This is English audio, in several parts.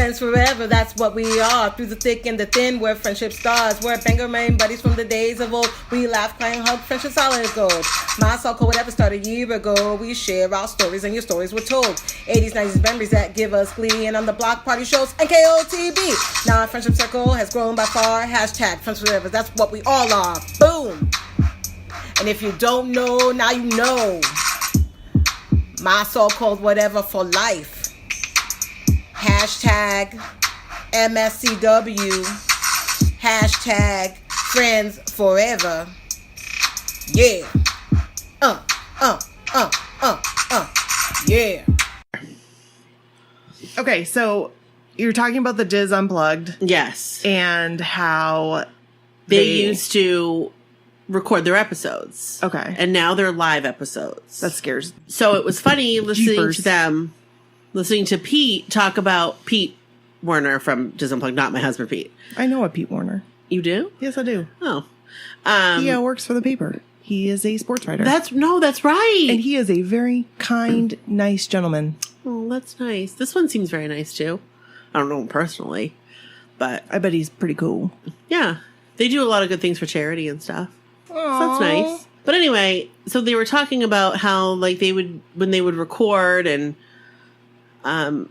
Friends forever, that's what we are. Through the thick and the thin, we're friendship stars. We're banger main buddies from the days of old. We laugh, crying, hug, friendship solid gold. My soul code whatever started a year ago. We share our stories and your stories were told. 80s, 90s memories that give us glee. And on the block party shows, NKOTB. Now our friendship circle has grown by far. Hashtag friends forever, that's what we all are. Boom. And if you don't know, now you know. My soul code whatever for life. Hashtag MSCW. Hashtag friends forever. Yeah. Yeah. Okay, so you're talking about the Diz Unplugged. Yes. And how they used to record their episodes. Okay. And now they're live episodes. That scares. So it was funny listening Jeepers. to them, listening to Pete talk about Pete Warner from Diz Unplugged, not my husband Pete. I know a Pete Warner. You do? Yes, I do. Oh. He works for the paper. He is a sports writer. That's right. And he is a very kind, nice gentleman. Oh, that's nice. This one seems very nice too. I don't know him personally, but I bet he's pretty cool. yeah, they do a lot of good things for charity and stuff. Aww. So that's nice. But anyway, so they were talking about how like they would, when they would record, and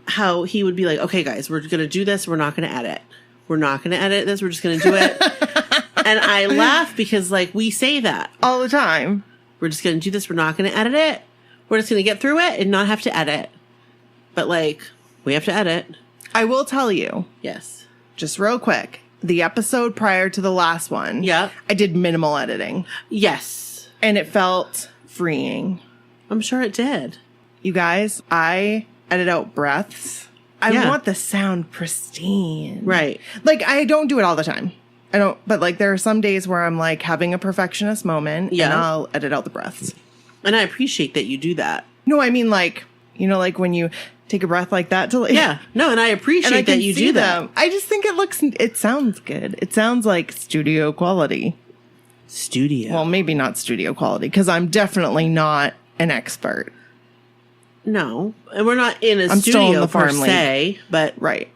how he would be like, okay guys, we're going to do this. We're not going to edit. We're not going to edit this. We're just going to do it. And I laugh because like we say that all the time. We're just going to do this. We're not going to edit it. We're just going to get through it and not have to edit. But like we have to edit. I will tell you. Yes. Just real quick. The episode prior to the last one. Yeah. I did minimal editing. Yes. And it felt freeing. I'm sure it did. You guys, I edit out breaths. I want the sound pristine. Right. Like, I don't do it all the time. I don't, but like, there are some days where I'm like having a perfectionist moment and I'll edit out the breaths. And I appreciate that you do that. No, I mean, like, you know, like when you take a breath like that to like. Yeah. No, and I appreciate that you do that. I just think it sounds good. It sounds like studio quality. Studio. Well, maybe not studio quality because I'm definitely not an expert. No, and we're not in a I'm still in studio the per farm se, league. but Right.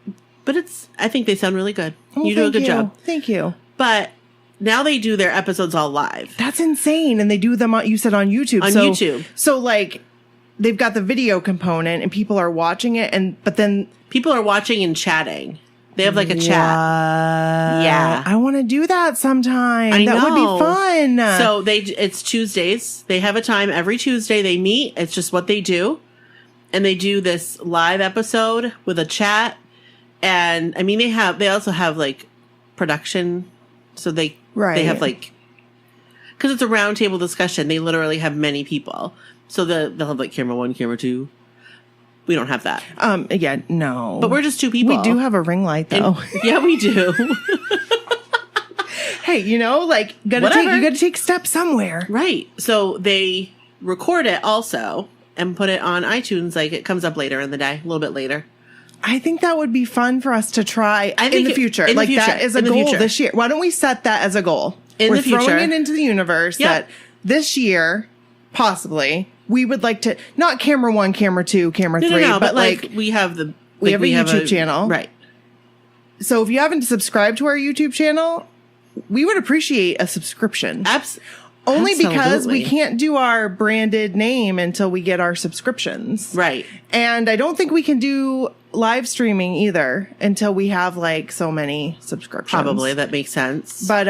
But I think they sound really good. Oh, you do a good job. Thank you. But now they do their episodes all live. That's insane. And they do them, you said on YouTube. On YouTube. So like they've got the video component and people are watching it but then people are watching and chatting. They have like a chat. Yeah. I want to do that sometime. That would be fun. So it's Tuesdays. They have a time every Tuesday they meet. It's just what they do. And they do this live episode with a chat. And I mean, they also have like production. So they have like, cause it's a roundtable discussion. They literally have many people. So they'll have like camera 1, camera 2. We don't have that. Yeah, no. But we're just 2 people. We do have a ring light though. Yeah, we do. Hey, you know, like you gotta take steps somewhere. Right. So they record it also and put it on iTunes. Like it comes up later in the day, a little bit later. I think that would be fun for us to try in the future. That is a goal this year. Why don't we set that as a goal? We're throwing it into the universe that this year, possibly, we would like to, not camera 1, camera 2, camera 3, but like we have a YouTube channel. Right. So if you haven't subscribed to our YouTube channel, we would appreciate a subscription. Only because we can't do our branded name until we get our subscriptions. Right. And I don't think we can do live streaming either until we have like so many subscriptions. Probably. That makes sense. But,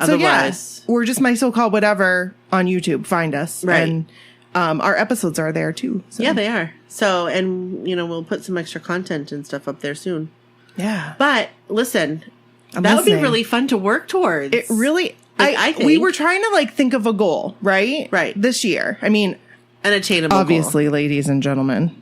so yeah, we're just My So-Called Whatever on YouTube. Find us. Right. And, our episodes are there too. So. Yeah, they are. So, and you know, we'll put some extra content and stuff up there soon. Yeah. But listen, that would be really fun to work towards. It really, I think. We were trying to like think of a goal, right? Right. This year. I mean, an attainable obviously, ladies and gentlemen.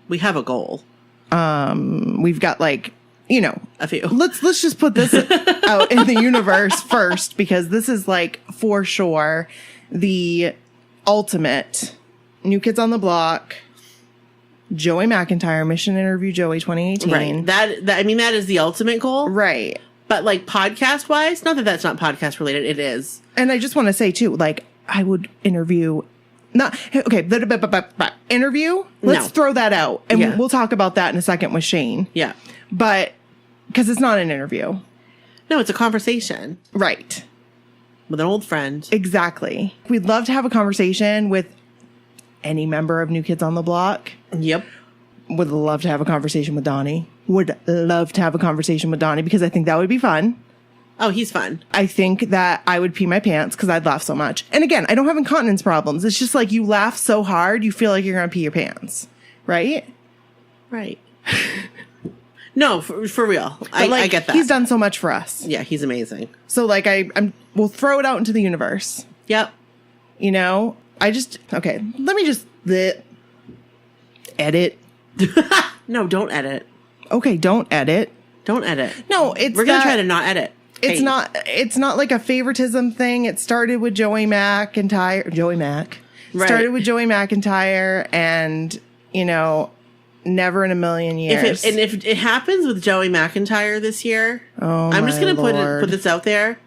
We have a goal. We've got like, you know, a few. Let's just put this out in the universe first, because this is like for sure the ultimate New Kids on the Block, Joey McIntyre, Mission Interview Joey 2018. Right. That I mean, that is the ultimate goal. Right. But like podcast wise, not that that's not podcast related, it is. And I just want to say too, like I would interview. Interview. Let's throw that out, and we'll talk about that in a second with Shane. Yeah. But because it's not an interview. No, it's a conversation. Right. With an old friend. Exactly. We'd love to have a conversation with any member of New Kids on the Block. Yep. Would love to have a conversation with Donnie. Would love to have a conversation with Donnie because I think that would be fun. Oh, he's fun. I think that I would pee my pants because I'd laugh so much. And again, I don't have incontinence problems. It's just like you laugh so hard, you feel like you're going to pee your pants. Right? Right. No, for real. I get that. He's done so much for us. Yeah, he's amazing. So like we'll throw it out into the universe. Yep. You know, okay, let me just edit. No, don't edit. Okay, don't edit. Don't edit. No, we're going to try to not edit. It's not like a favoritism thing. It started with Joey McIntyre. Right. Started with Joey McIntyre and, you know, never in a million years. If it happens with Joey McIntyre this year, I'm just going to put this out there.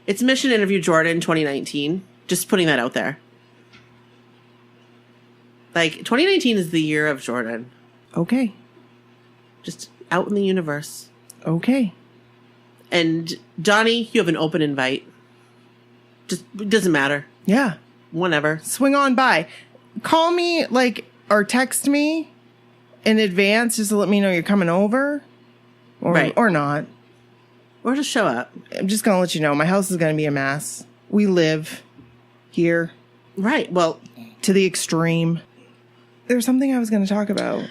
It's Mission Interview Jordan 2019. Just putting that out there. Like, 2019 is the year of Jordan. Okay. Just out in the universe. Okay. And Donnie, you have an open invite. Just, it doesn't matter. Yeah. Whenever. Swing on by. Call me, or text me in advance just to let me know you're coming over. Or not. Or just show up. I'm just going to let you know. My house is going to be a mess. We live here. Right. Well. To the extreme. There's something I was going to talk about.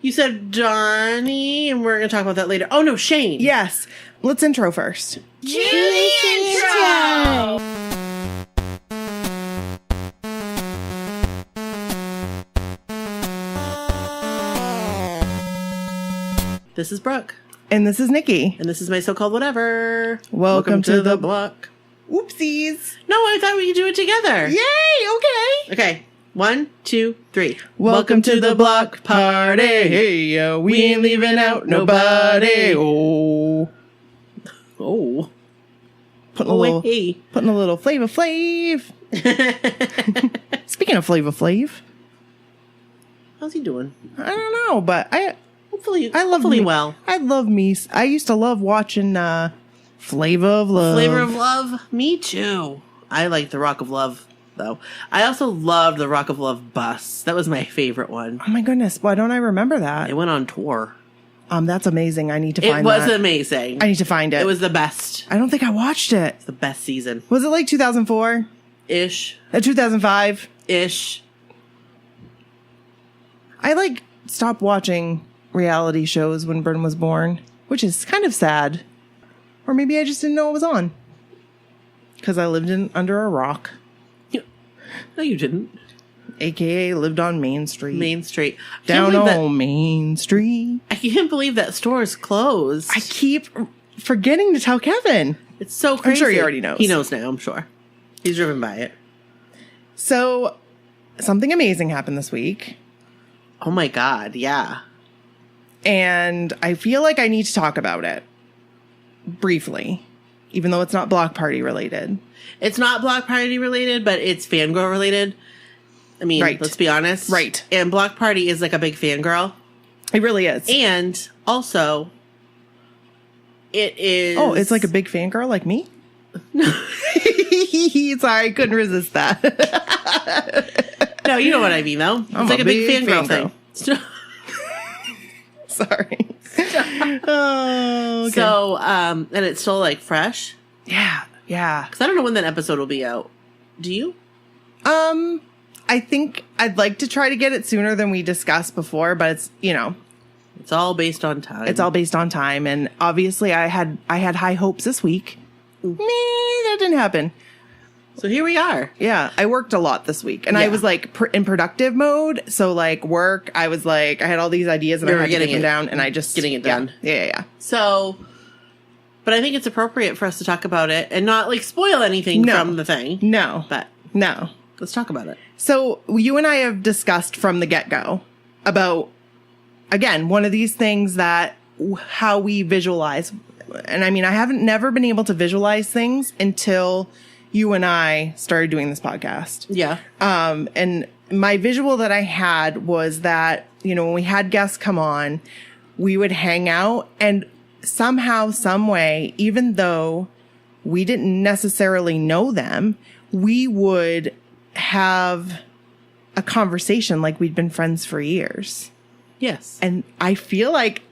You said Donnie, and we're going to talk about that later. Oh, no, Shane. Yes. Let's intro first. Julie intro! This is Brooke. And this is Nikki. And this is my so-called whatever. Welcome to the block. Oopsies. No, I thought we could do it together. Yay, okay. Okay. 1, 2, 3. Welcome to the block party. Hey, we ain't leaving out nobody. Oh. Putting a little Flava Flav. Speaking of Flava Flav. How's he doing? I don't know, but hopefully well. I love me. I used to love watching Flavor of Love. Flavor of Love? Me too. I like the Rock of Love, though. I also loved the Rock of Love bus. That was my favorite one. Oh my goodness. Why don't I remember that? It went on tour. That's amazing. I need to find that. It was that. amazing. I need to find it. It was the best. I don't think I watched it. It's the best season. Was it like 2004? Ish. 2005? Ish. I stopped watching reality shows when Bryn was born, which is kind of sad. Or maybe I just didn't know it was on. Because I lived under a rock. No, you didn't. AKA lived on Main Street. Main Street. Down on Main Street. I can't believe that store is closed. I keep forgetting to tell Kevin. It's so crazy. I'm sure he already knows. He knows now, I'm sure. He's driven by it. So, something amazing happened this week. Oh my God, yeah. And I feel like I need to talk about it. Briefly. Even though it's not Block Party related. It's not Block Party related, but it's fangirl related. I mean, Let's be honest. Right. And Block Party is like a big fangirl. It really is. And also, it is... Oh, it's like a big fangirl like me? Sorry, I couldn't resist that. No, you know what I mean, though. It's like a big fangirl thing. Sorry. Oh, okay. So, and it's still fresh? Yeah. Because I don't know when that episode will be out. Do you? I think I'd like to try to get it sooner than we discussed before, but it's, It's all based on time. It's all based on time, and obviously I had high hopes this week. That didn't happen. So here we are. Yeah, I worked a lot this week, and I was in productive mode. So work, I was I had all these ideas, and I had to get them down, and I just getting it done. Yeah. So, but I think it's appropriate for us to talk about it and not spoil anything from the thing. No, but no, let's talk about it. So you and I have discussed from the get-go about, again, one of these things that how we visualize. And I mean, I haven't never been able to visualize things until you and I started doing this podcast. Yeah. And my visual that I had was that, when we had guests come on, we would hang out, and somehow, some way, even though we didn't necessarily know them, we would have a conversation like we'd been friends for years. Yes. And I feel like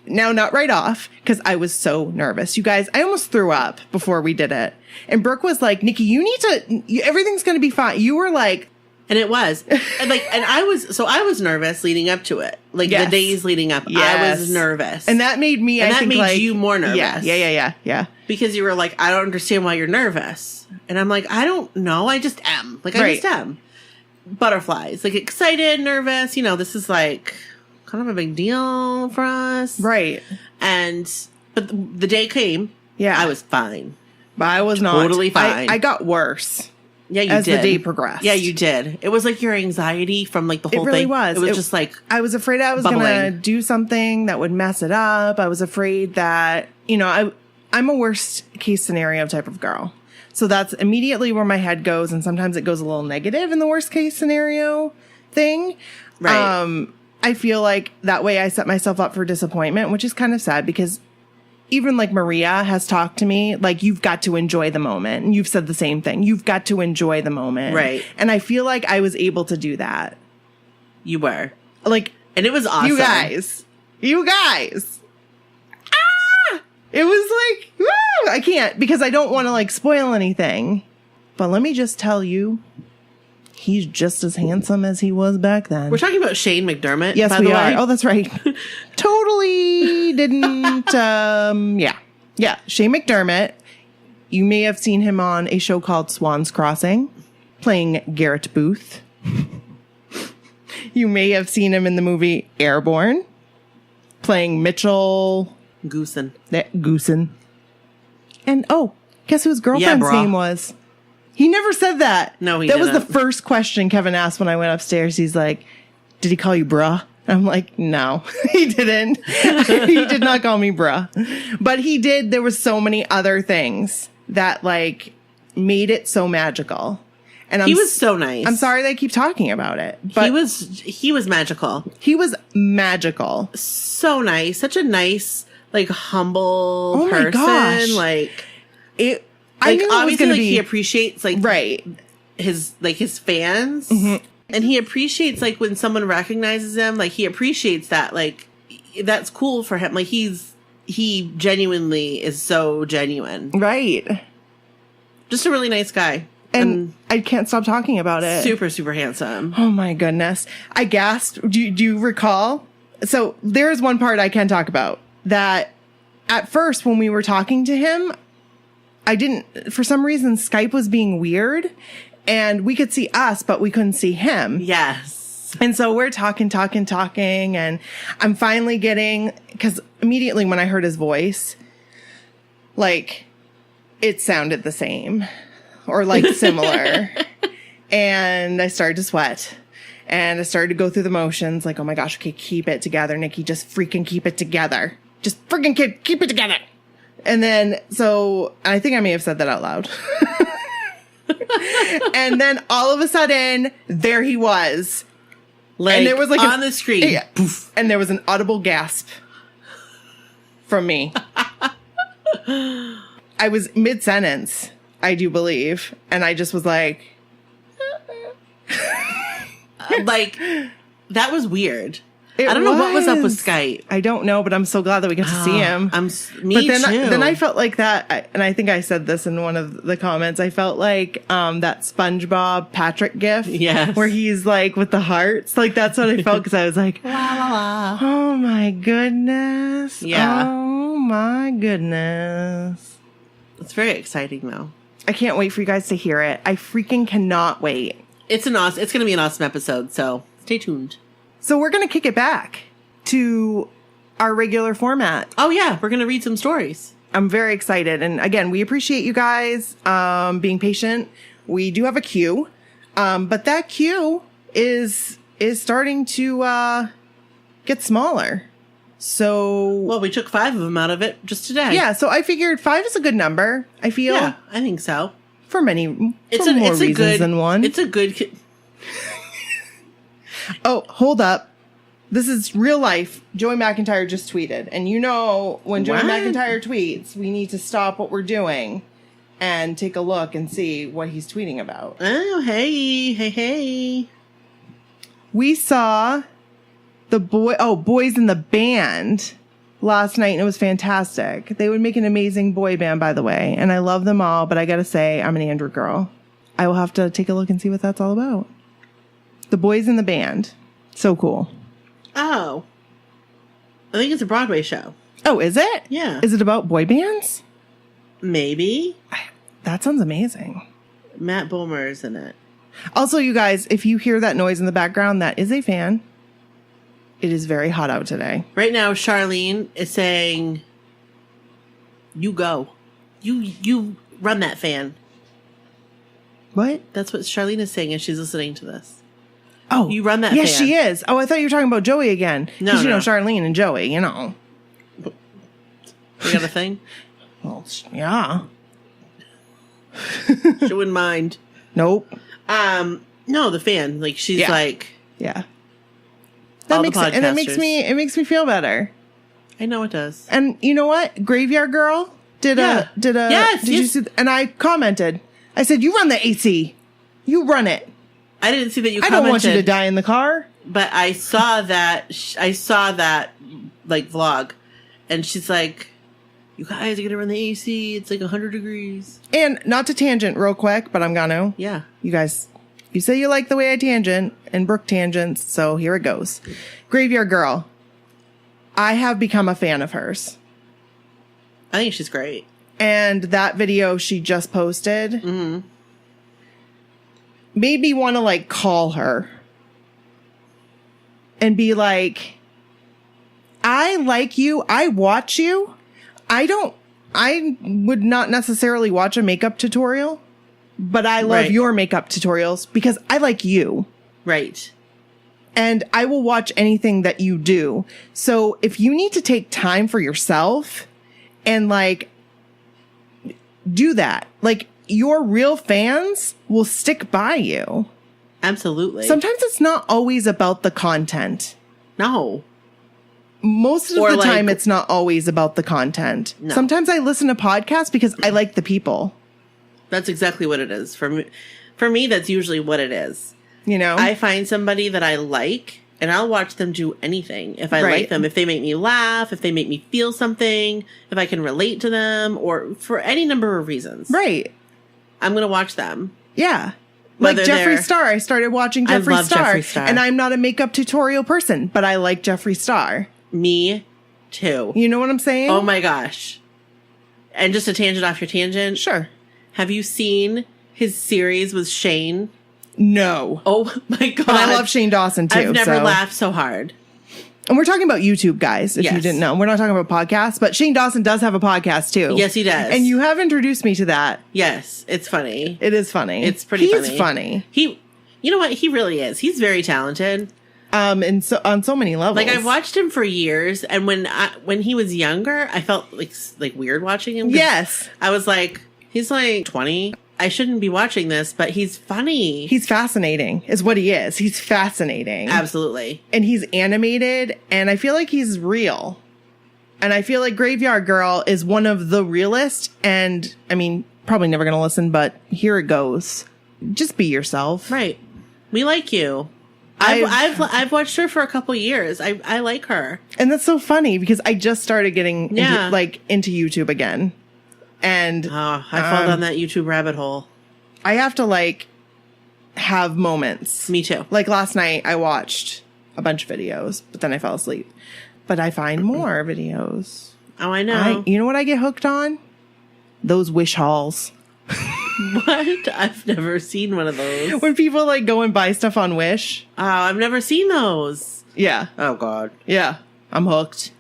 now, not right off, because I was so nervous. You guys, I almost threw up before we did it. And Brooke was like, Nikki, you need to, everything's going to be fine. You were like. And it was. And I was nervous leading up to it. Like, the days leading up, I was nervous. And that made me, and that made you more nervous. Yeah. Because you were like, I don't understand why you're nervous. And I'm like, I don't know. I just am. Like, I just am. Butterflies. Like, excited, nervous. You know, this is like kind of a big deal for us. Right. But the day came. Yeah. I was fine. But I was not. Totally fine. I got worse. Yeah, you did. As the day progressed. Yeah, you did. It was like your anxiety from like the whole thing. It really was. It was just like I was afraid I was going to do something that would mess it up. I was afraid that, you know, I'm a worst case scenario type of girl. So that's immediately where my head goes. And sometimes it goes a little negative in the worst case scenario thing. Right. I feel like that way I set myself up for disappointment, which is kind of sad because even like Maria has talked to me, like, you've got to enjoy the moment. And you've said the same thing. You've got to enjoy the moment. Right. And I feel like I was able to do that. You were. Like. And it was awesome. You guys. Ah! It was like, woo! I can't because I don't want to like spoil anything. But let me just tell you, he's just as handsome as he was back then. We're talking about Shane McDermott. Yes, by we the are. way. Oh, that's right. Totally didn't. Yeah. Shane McDermott. You may have seen him on a show called Swan's Crossing, playing Garrett Booth. You may have seen him in the movie Airborne, playing Mitchell Goosen. And guess who his girlfriend's name was? He never said that. No, he didn't. That was the first question Kevin asked when I went upstairs. He's like, did he call you bruh? I'm like, no, he didn't. He did not call me bruh. But he did. There was so many other things that like made it so magical. And he was so nice. I'm sorry that I keep talking about it. But he was magical. He was magical. So nice. Such a nice, like, humble person. Gosh. Like, it. I knew obviously, it was like, he appreciates, like, his fans. Mm-hmm. And he appreciates, like, when someone recognizes him, like, he appreciates that. Like, that's cool for him. Like, he genuinely is so genuine. Right. Just a really nice guy. And I can't stop talking about it. Super, super handsome. Oh, my goodness. I gasped. Do you recall? So there's one part I can talk about that at first when we were talking to him, I didn't, for some reason, Skype was being weird and we could see us, but we couldn't see him. Yes. And so we're talking. And I'm finally getting, because immediately when I heard his voice, like it sounded the same. Or like similar. And I started to sweat. And I started to go through the motions. Like, oh my gosh, okay, keep it together, Nikki. Just freaking keep it together. Just freaking keep it together. And then, so I think I may have said that out loud. And then all of a sudden, there he was. Like, and there was like on the screen. Yeah, poof, and there was an audible gasp from me. I was mid-sentence. I do believe. And I just was like, like, that was weird. I don't know what was up with Skype. I don't know, but I'm so glad that we got to see him. Me too. Then I felt like that, and I think I said this in one of the comments. I felt like that SpongeBob Patrick gif, yes, where he's like with the hearts. Like that's what I felt because I was like, la, la, la. Oh my goodness, yeah, oh my goodness. It's very exciting though. I can't wait for you guys to hear it. I freaking cannot wait. It's going to be an awesome episode, so stay tuned. So we're going to kick it back to our regular format. Oh yeah, we're going to read some stories. I'm very excited. And again, we appreciate you guys being patient. We do have a queue, but that queue is starting to get smaller. So, well, we took 5 of them out of it just today. Yeah, so I figured 5 is a good number. I feel. Yeah, I think so. For more reasons than one. It's a good. Oh, hold up. This is real life. Joey McIntyre just tweeted. And you know, when Joey McIntyre tweets, we need to stop what we're doing and take a look and see what he's tweeting about. Oh, hey. We saw the Boys in the Band last night, and it was fantastic. They would make an amazing boy band, by the way. And I love them all, but I gotta say, I'm an Andrew girl. I will have to take a look and see what that's all about. The Boys in the Band. So cool. Oh. I think it's a Broadway show. Oh, is it? Yeah. Is it about boy bands? Maybe. That sounds amazing. Matt Bomer's in it. Also, you guys, if you hear that noise in the background, that is a fan. It is very hot out today. Right now, Charlene is saying, you go. You run that fan. What? That's what Charlene is saying as she's listening to this. Oh. You run that fan. Yes, she is. Oh, I thought you were talking about Joey again. No, because, you know, Charlene and Joey, you know. We got a thing? Well, yeah. She wouldn't mind. Nope. No, the fan. Like, she's like... Yeah. That makes it, and it makes me feel better. I know it does. And you know what? Graveyard Girl did a yes, did you see? And I commented. I said, "You run the AC. You run it." I didn't see that you. I don't want you to die in the car. But I saw that. Like vlog, and she's like, "You guys are gonna run the AC. It's like 100 degrees." And not to tangent real quick, but I'm gonna. Yeah. You guys. You say you like the way I tangent and Brooke tangents, so here it goes. Graveyard Girl. I have become a fan of hers. I think she's great. And that video she just posted made me want to like call her and be like, I like you. I watch you. I would not necessarily watch a makeup tutorial. But I love your makeup tutorials because I like you. Right. And I will watch anything that you do. So if you need to take time for yourself and like do that, like your real fans will stick by you. Absolutely. Sometimes it's not always about the content. No. Most of the time it's not always about the content. No. Sometimes I listen to podcasts because I like the people. That's exactly what it is. For me, that's usually what it is. You know? I find somebody that I like, and I'll watch them do anything. If I like them, if they make me laugh, if they make me feel something, if I can relate to them, or for any number of reasons. Right. I'm going to watch them. Yeah. Like Jeffree Star. I started watching Jeffree Star. And I'm not a makeup tutorial person, but I like Jeffree Star. Me too. You know what I'm saying? Oh my gosh. And just a tangent off your tangent. Sure. Have you seen his series with Shane? No. Oh my God. But I love Shane Dawson too. I've never laughed so hard. And we're talking about YouTube, guys, if you didn't know. We're not talking about podcasts, but Shane Dawson does have a podcast too. Yes, he does. And you have introduced me to that. Yes, it's funny. It is funny. It's pretty funny. He's funny. You know what? He really is. He's very talented. And so on so many levels. Like I've watched him for years, and when he was younger, I felt like weird watching him. Yes. I was like, he's like 20. I shouldn't be watching this, but he's funny. He's fascinating, is what he is. He's fascinating. Absolutely. And he's animated, and I feel like he's real. And I feel like Graveyard Girl is one of the realest, and I mean, probably never going to listen, but here it goes. Just be yourself. Right. We like you. I've watched her for a couple years. I like her. And that's so funny because I just started getting into YouTube again. And I fall down that YouTube rabbit hole. I have to have moments. Me too. Like last night I watched a bunch of videos, but then I fell asleep. But I find more videos. Oh, I know. You know what I get hooked on? Those wish hauls. What? I've never seen one of those. When people go and buy stuff on Wish. Oh, I've never seen those. Yeah. Oh God. Yeah. I'm hooked.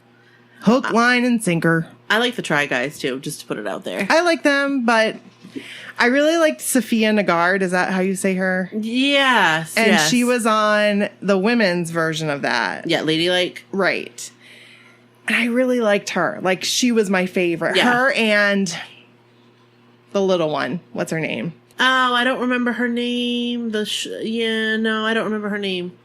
Hook, line, and sinker. I like the Try Guys too, just to put it out there. I like them, but I really liked Sophia Nagard. Is that how you say her? Yes. And she was on the women's version of that. Yeah, Ladylike. Right. And I really liked her. She was my favorite. Yeah. Her and the little one. What's her name? Oh, I don't remember her name. I don't remember her name.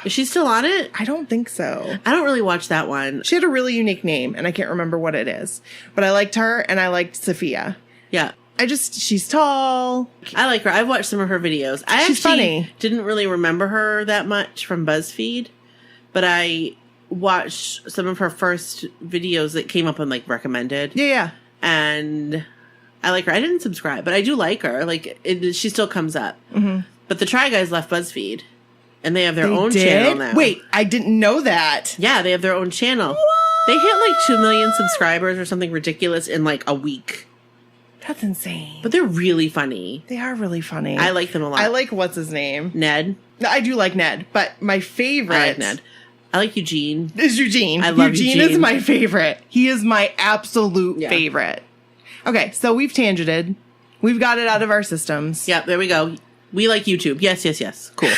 Is she still on it? I don't think so. I don't really watch that one. She had a really unique name, and I can't remember what it is. But I liked her, and I liked Sophia. Yeah. She's tall. I like her. I've watched some of her videos. She's funny. Didn't really remember her that much from BuzzFeed, but I watched some of her first videos that came up on like recommended. Yeah. And I like her. I didn't subscribe, but I do like her. Like she still comes up. Mm-hmm. But the Try Guys left BuzzFeed, and they have their own channel now. Wait, I didn't know that. Yeah, they have their own channel. What? They hit like 2 million subscribers or something ridiculous in like a week. That's insane. But they're really funny. They are really funny. I like them a lot. I like what's his name? Ned. I do like Ned, but my favorite. I like Ned. I like Eugene. Is Eugene. I love Eugene. Eugene is my favorite. He is my absolute favorite. Okay, so we've tangented. We've got it out of our systems. Yep, there we go. We like YouTube. Yes. Cool.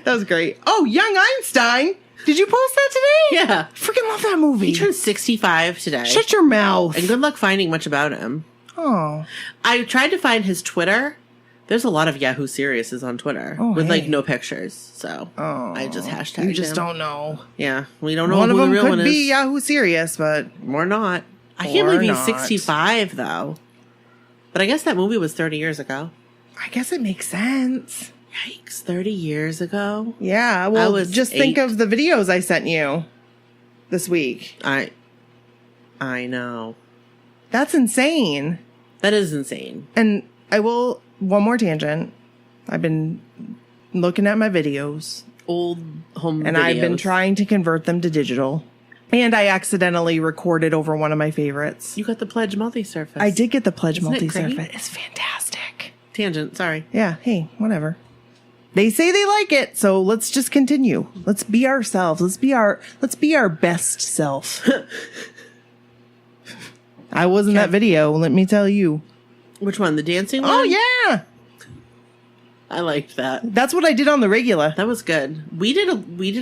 That was great. Oh, Young Einstein. Did you post that today? Yeah. Freaking love that movie. He turned 65 today. Shut your mouth. And good luck finding much about him. Oh. I tried to find his Twitter. There's a lot of Yahoo Seriouses on Twitter with like no pictures. So I just hashtagged You just him. don't know. Yeah. We don't know One who of them the real could one is. be Yahoo Serious, but... Or not. I can't believe he's 65 though. But I guess that movie was 30 years ago. I guess it makes sense. Yikes, 30 years ago? Yeah, well, just think of the videos I sent you this week. I know. That's insane. That is insane. And one more tangent. I've been looking at my videos. Old home and videos. I've been trying to convert them to digital. And I accidentally recorded over one of my favorites. You got the Pledge Multi-Surface. I did get the Pledge Isn't Multi-Surface. It's fantastic. Tangent, sorry. Yeah, hey, whatever. They say they like it, so let's just continue. Let's be ourselves. Let's be our best self. I was in that video, let me tell you. Which one? The dancing one? Oh yeah. I liked that. That's what I did on the regular. That was good. We did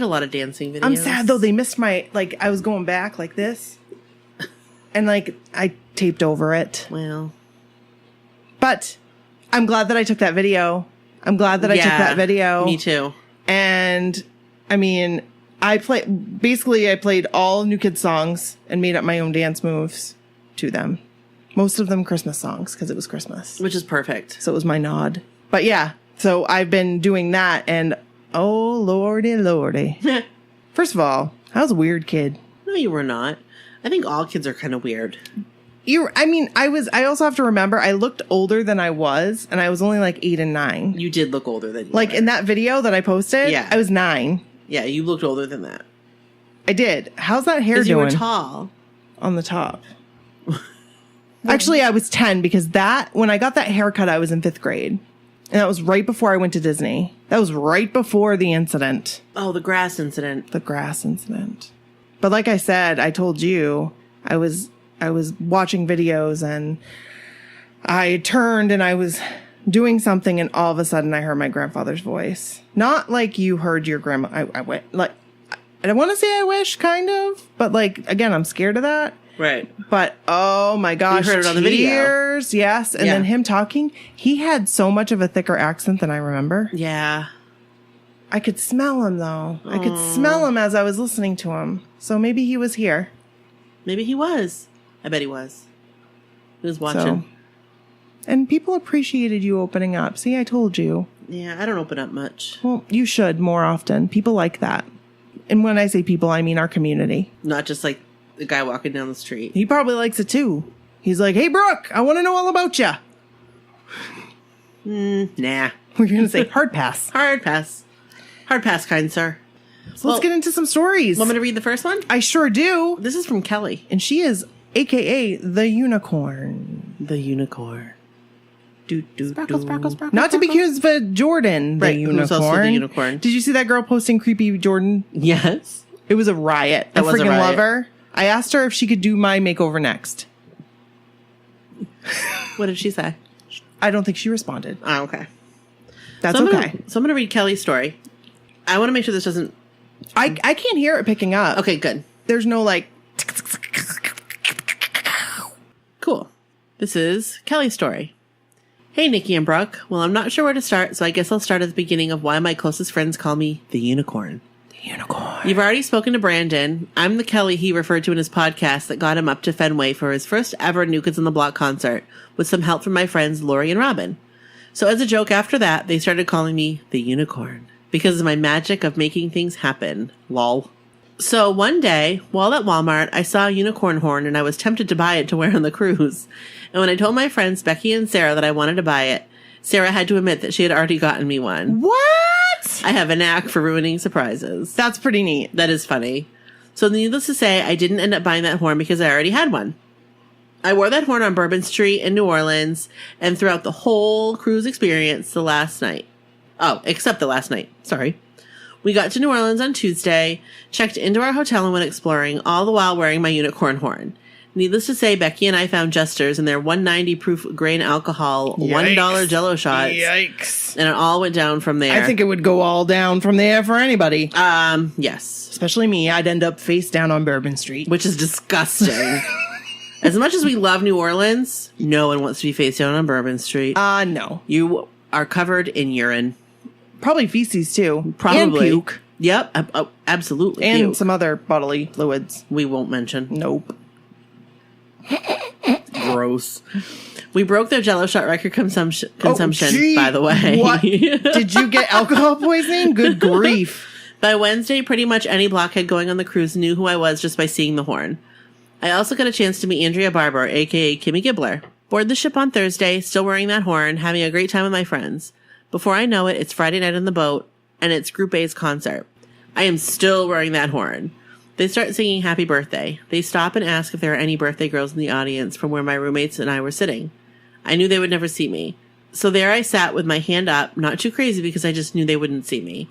a lot of dancing videos. I'm sad though, they missed my I was going back like this. And I taped over it. Well. But I'm glad that I took that video. I'm glad that I took that video. Me too. And I mean, I played all New Kids songs and made up my own dance moves to them. Most of them Christmas songs because it was Christmas. Which is perfect. So it was my nod. But yeah, so I've been doing that and oh lordy. First of all, I was a weird kid. No, you were not. I think all kids are kind of weird. I also have to remember I looked older than I was, and I was only like 8 and 9. You did look older than you were. In that video that I posted, yeah. I was 9. Yeah, you looked older than that. I did. How's that hair doing? You were tall. On the top. Actually, I was 10 because when I got that haircut, I was in 5th grade. And that was right before I went to Disney. That was right before the incident. Oh, the grass incident. The grass incident. But like I said, I told you, I was watching videos and I turned and I was doing something and all of a sudden I heard my grandfather's voice. Not like you heard your grandma. I don't want to say I wish, kind of, but again, I'm scared of that. Right. But oh my gosh, you heard it on the video. Yes, and then him talking. He had so much of a thicker accent than I remember. Yeah. I could smell him though. I could smell him as I was listening to him. So maybe he was here. Maybe he was. I bet he was. He was watching. So, and people appreciated you opening up. See, I told you. Yeah, I don't open up much. Well, you should more often. People like that. And when I say people, I mean our community. Not just like the guy walking down the street. He probably likes it too. He's like, hey, Brooke, I want to know all about you. Nah. We're going to say hard pass. Hard pass. Hard pass, kind sir. So let's get into some stories. Want me to read the first one? I sure do. This is from Kelly. And she is AKA the unicorn. The unicorn. Sparkle. Not to be confused with Jordan, the unicorn. Who's also the unicorn. Did you see that girl posting creepy Jordan? Yes. It was a riot. I freaking love her. I asked her if she could do my makeover next. What did she say? I don't think she responded. Oh, okay. That's okay. So I'm going to read Kelly's story. I want to make sure this doesn't... I can't hear it picking up. Okay, good. There's no Cool. This is Kelly's story. Hey, Nikki and Brooke. Well, I'm not sure where to start, so I guess I'll start at the beginning of why my closest friends call me the unicorn. The unicorn. You've already spoken to Brandon. I'm the Kelly he referred to in his podcast that got him up to Fenway for his first ever New Kids on the Block concert with some help from my friends Lori and Robin. So as a joke after that, they started calling me the unicorn because of my magic of making things happen. Lol. So one day, while at Walmart, I saw a unicorn horn and I was tempted to buy it to wear on the cruise. And when I told my friends Becky and Sarah that I wanted to buy it, Sarah had to admit that she had already gotten me one. What? I have a knack for ruining surprises. That's pretty neat. That is funny. So needless to say, I didn't end up buying that horn because I already had one. I wore that horn on Bourbon Street in New Orleans and throughout the whole cruise experience the last night. Oh, except the last night. Sorry. We got to New Orleans on Tuesday, checked into our hotel and went exploring, all the while wearing my unicorn horn. Needless to say, Becky and I found Jesters in their 190 proof grain alcohol, $1 Jell-O shots. Yikes. And it all went down from there. I think it would go all down from there for anybody. Yes. Especially me. I'd end up face down on Bourbon Street. Which is disgusting. As much as we love New Orleans, no one wants to be face down on Bourbon Street. No. You are covered in urine. Probably feces, too. Probably. And puke. Yep. Absolutely. And puke. some other bodily fluids. We won't mention. Nope. Gross. We broke their Jell-O shot record consumption, by the way. What? Did you get alcohol poisoning? Good grief. By Wednesday, pretty much any blockhead going on the cruise knew who I was just by seeing the horn. I also got a chance to meet Andrea Barber, a.k.a. Kimmy Gibbler. Board the ship on Thursday, still wearing that horn, having a great time with my friends. Before I know it, it's Friday night on the boat, and it's Group A's concert. I am still wearing that horn. They start singing Happy Birthday. They stop and ask if there are any birthday girls in the audience from where my roommates and I were sitting. I knew they would never see me. So there I sat with my hand up, not too crazy because I just knew they wouldn't see me.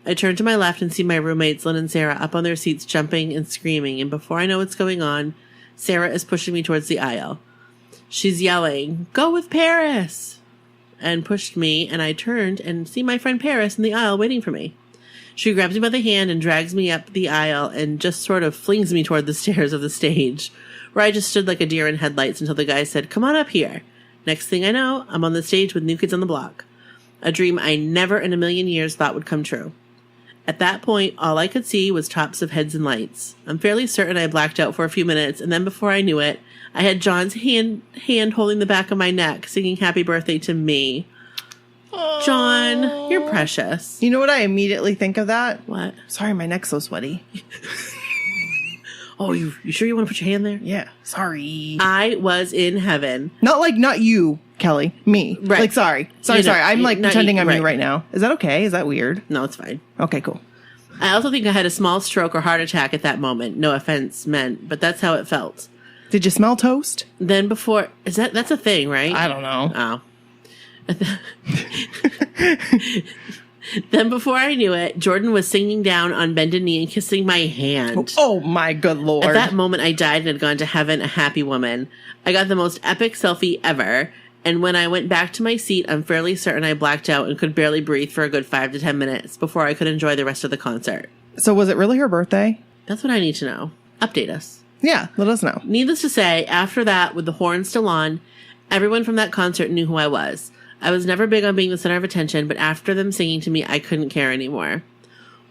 I turn to my left and see my roommates, Lynn and Sarah, up on their seats jumping and screaming, and before I know what's going on, Sarah is pushing me towards the aisle. She's yelling, "Go with Paris!" and pushed me, and I turned and see my friend Paris in the aisle waiting for me. She grabs me by the hand and drags me up the aisle and just sort of flings me toward the stairs of the stage, where I just stood like a deer in headlights until the guy said, "Come on up here." Next thing I know, I'm on the stage with New Kids on the Block. A dream I never in a million years thought would come true. At that point, all I could see was tops of heads and lights. I'm fairly certain I blacked out for a few minutes, and then before I knew it, I had John's hand holding the back of my neck, singing Happy Birthday to me. John, you're precious. You know what I immediately think of that? What? Sorry, my neck's so sweaty. Oh, you sure you want to put your hand there? Yeah. Sorry. I was in heaven. Not you, Kelly. Me. Right. Like, sorry. I'm like pretending I'm you right now. Is that okay? Is that weird? No, it's fine. Okay, cool. I also think I had a small stroke or heart attack at that moment. No offense meant, but that's how it felt. Did you smell toast? Then before, that's a thing, right? I don't know. Oh. Then before I knew it, Jordan was singing down on bended knee and kissing my hand. Oh my good Lord. At that moment, I died and had gone to heaven a happy woman. I got the most epic selfie ever. And when I went back to my seat, I'm fairly certain I blacked out and could barely breathe for a good 5 to 10 minutes before I could enjoy the rest of the concert. So was it really her birthday? That's what I need to know. Update us. Yeah, let us know. Needless to say, after that, with the horn still on, everyone from that concert knew who I was. I was never big on being the center of attention, but after them singing to me, I couldn't care anymore.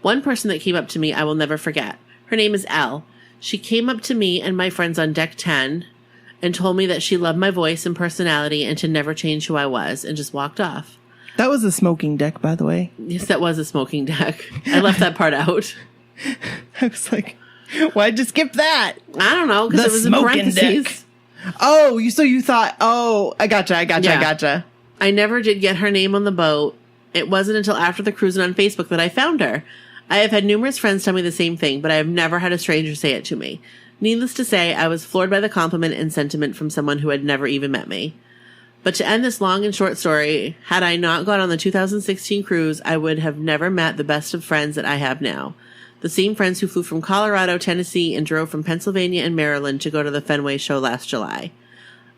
One person that came up to me I will never forget. Her name is Elle. She came up to me and my friends on deck 10 and told me that she loved my voice and personality and to never change who I was, and just walked off. That was a smoking deck, by the way. Yes, that was a smoking deck. I left that part out. I was like, why'd you skip that? I don't know, because it was in parentheses. Deck. Oh, so you thought, I gotcha. I never did get her name on the boat. It wasn't until after the cruise and on Facebook that I found her. I have had numerous friends tell me the same thing, but I have never had a stranger say it to me. Needless to say, I was floored by the compliment and sentiment from someone who had never even met me. But to end this long and short story, had I not gone on the 2016 cruise, I would have never met the best of friends that I have now. The same friends who flew from Colorado, Tennessee, and drove from Pennsylvania and Maryland to go to the Fenway show last July.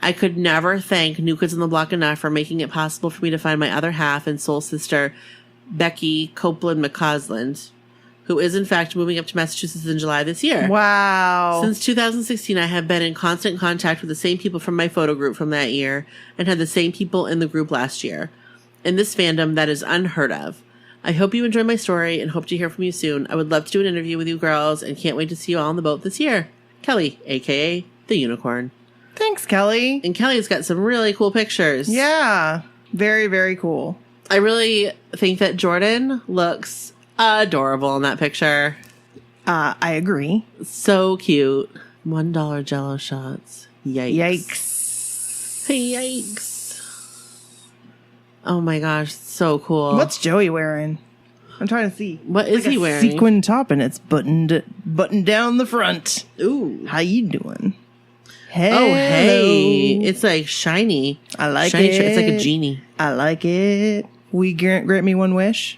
I could never thank New Kids on the Block enough for making it possible for me to find my other half and soul sister, Becky Copeland McCausland, who is in fact moving up to Massachusetts in July this year. Wow. Since 2016, I have been in constant contact with the same people from my photo group from that year and had the same people in the group last year. In this fandom, that is unheard of. I hope you enjoy my story and hope to hear from you soon. I would love to do an interview with you girls and can't wait to see you all on the boat this year. Kelly, a.k.a. the Unicorn. Thanks, Kelly. And Kelly's got some really cool pictures. Yeah. Very, very cool. I really think that Jordan looks adorable in that picture. I agree. So cute. $1 Jell-O shots. Yikes. Yikes. Oh my gosh, so cool. What's Joey wearing? I'm trying to see. What is he wearing? Sequin top and it's buttoned down the front. Ooh. How you doing? Hello. Oh, hey. It's like shiny. I like shiny it. It's like a genie. I like it. Will you grant me one wish?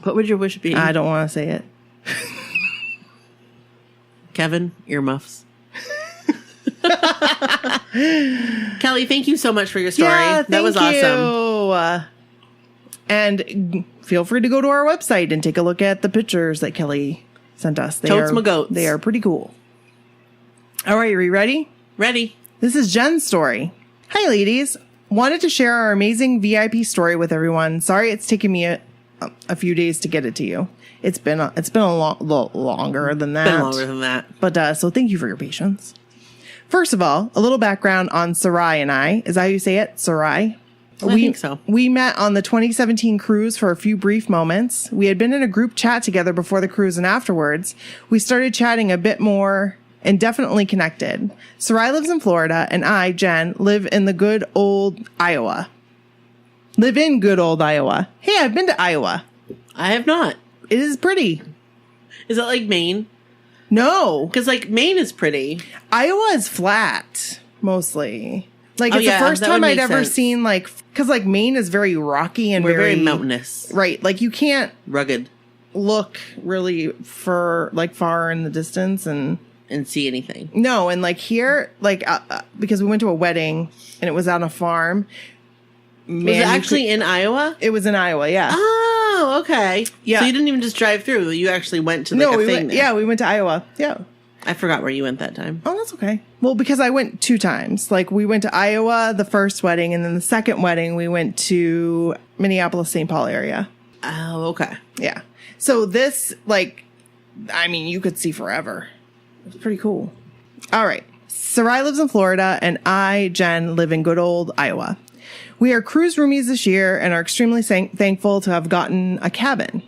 What would your wish be? I don't want to say it. Kevin, earmuffs. Kelly, thank you so much for your story. Yeah, that was awesome. And feel free to go to our website and take a look at the pictures that Kelly sent us. Totes my goats. They are pretty cool. All right, are you ready? Ready. This is Jen's story. Hi, ladies. Wanted to share our amazing VIP story with everyone. Sorry it's taken me a few days to get it to you. It's been a lot longer than that. Been longer than that. But so thank you for your patience. First of all, a little background on Sarai and I. Is that how you say it? Sarai? I think so. We met on the 2017 cruise for a few brief moments. We had been in a group chat together before the cruise, and afterwards, we started chatting a bit more and definitely connected. Sarai lives in Florida, and I, Jen, live in good old Iowa. Hey, I've been to Iowa. I have not. It is pretty. Is it like Maine? No. Because, like, Maine is pretty. Iowa is flat, mostly. Like, it's the first time I'd ever seen, like, because, like, Maine is very rocky and very mountainous. Right. Like, you can't rugged look really far in the distance and see anything. No. And, like, here, like, because we went to a wedding and it was on a farm. Was it actually in Iowa? It was in Iowa, yeah. Oh, okay. Yeah. So you didn't even just drive through. You actually went to, like, a thing there. Yeah, we went to Iowa. Yeah. I forgot where you went that time. Oh, that's okay. Well, because I went 2 times. Like, we went to Iowa, the first wedding, and then the second wedding, we went to Minneapolis, St. Paul area. Oh, okay. Yeah. So this, like, I mean, you could see forever. It's pretty cool. All right. Sarai lives in Florida, and I, Jen, live in good old Iowa. We are cruise roomies this year and are extremely thankful to have gotten a cabin.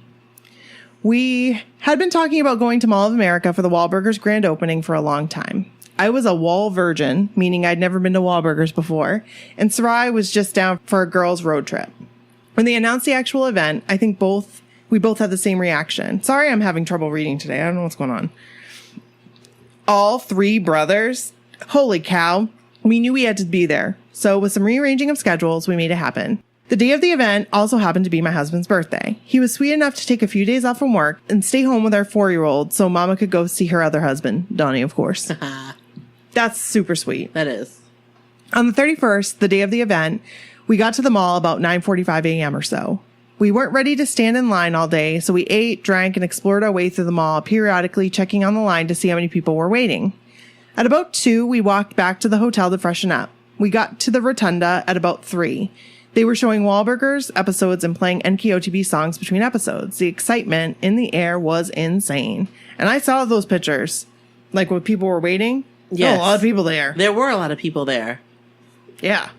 We had been talking about going to Mall of America for the Wahlburgers grand opening for a long time. I was a Wall virgin, meaning I'd never been to Wahlburgers before, and Sarai was just down for a girls' road trip. When they announced the actual event, I think we both had the same reaction. Sorry, I'm having trouble reading today. I don't know what's going on. All 3 brothers. Holy cow. We knew we had to be there. So with some rearranging of schedules, we made it happen. The day of the event also happened to be my husband's birthday. He was sweet enough to take a few days off from work and stay home with our 4-year-old so Mama could go see her other husband, Donnie, of course. That's super sweet. That is. On the 31st, the day of the event, we got to the mall about 9:45 a.m. or so. We weren't ready to stand in line all day, so we ate, drank, and explored our way through the mall, periodically checking on the line to see how many people were waiting. At about 2, we walked back to the hotel to freshen up. We got to the rotunda at about 3. They were showing Wahlburgers episodes and playing NKOTB songs between episodes. The excitement in the air was insane. And I saw those pictures. Like when people were waiting. Yes. There were a lot of people there. There were a lot of people there. Yeah.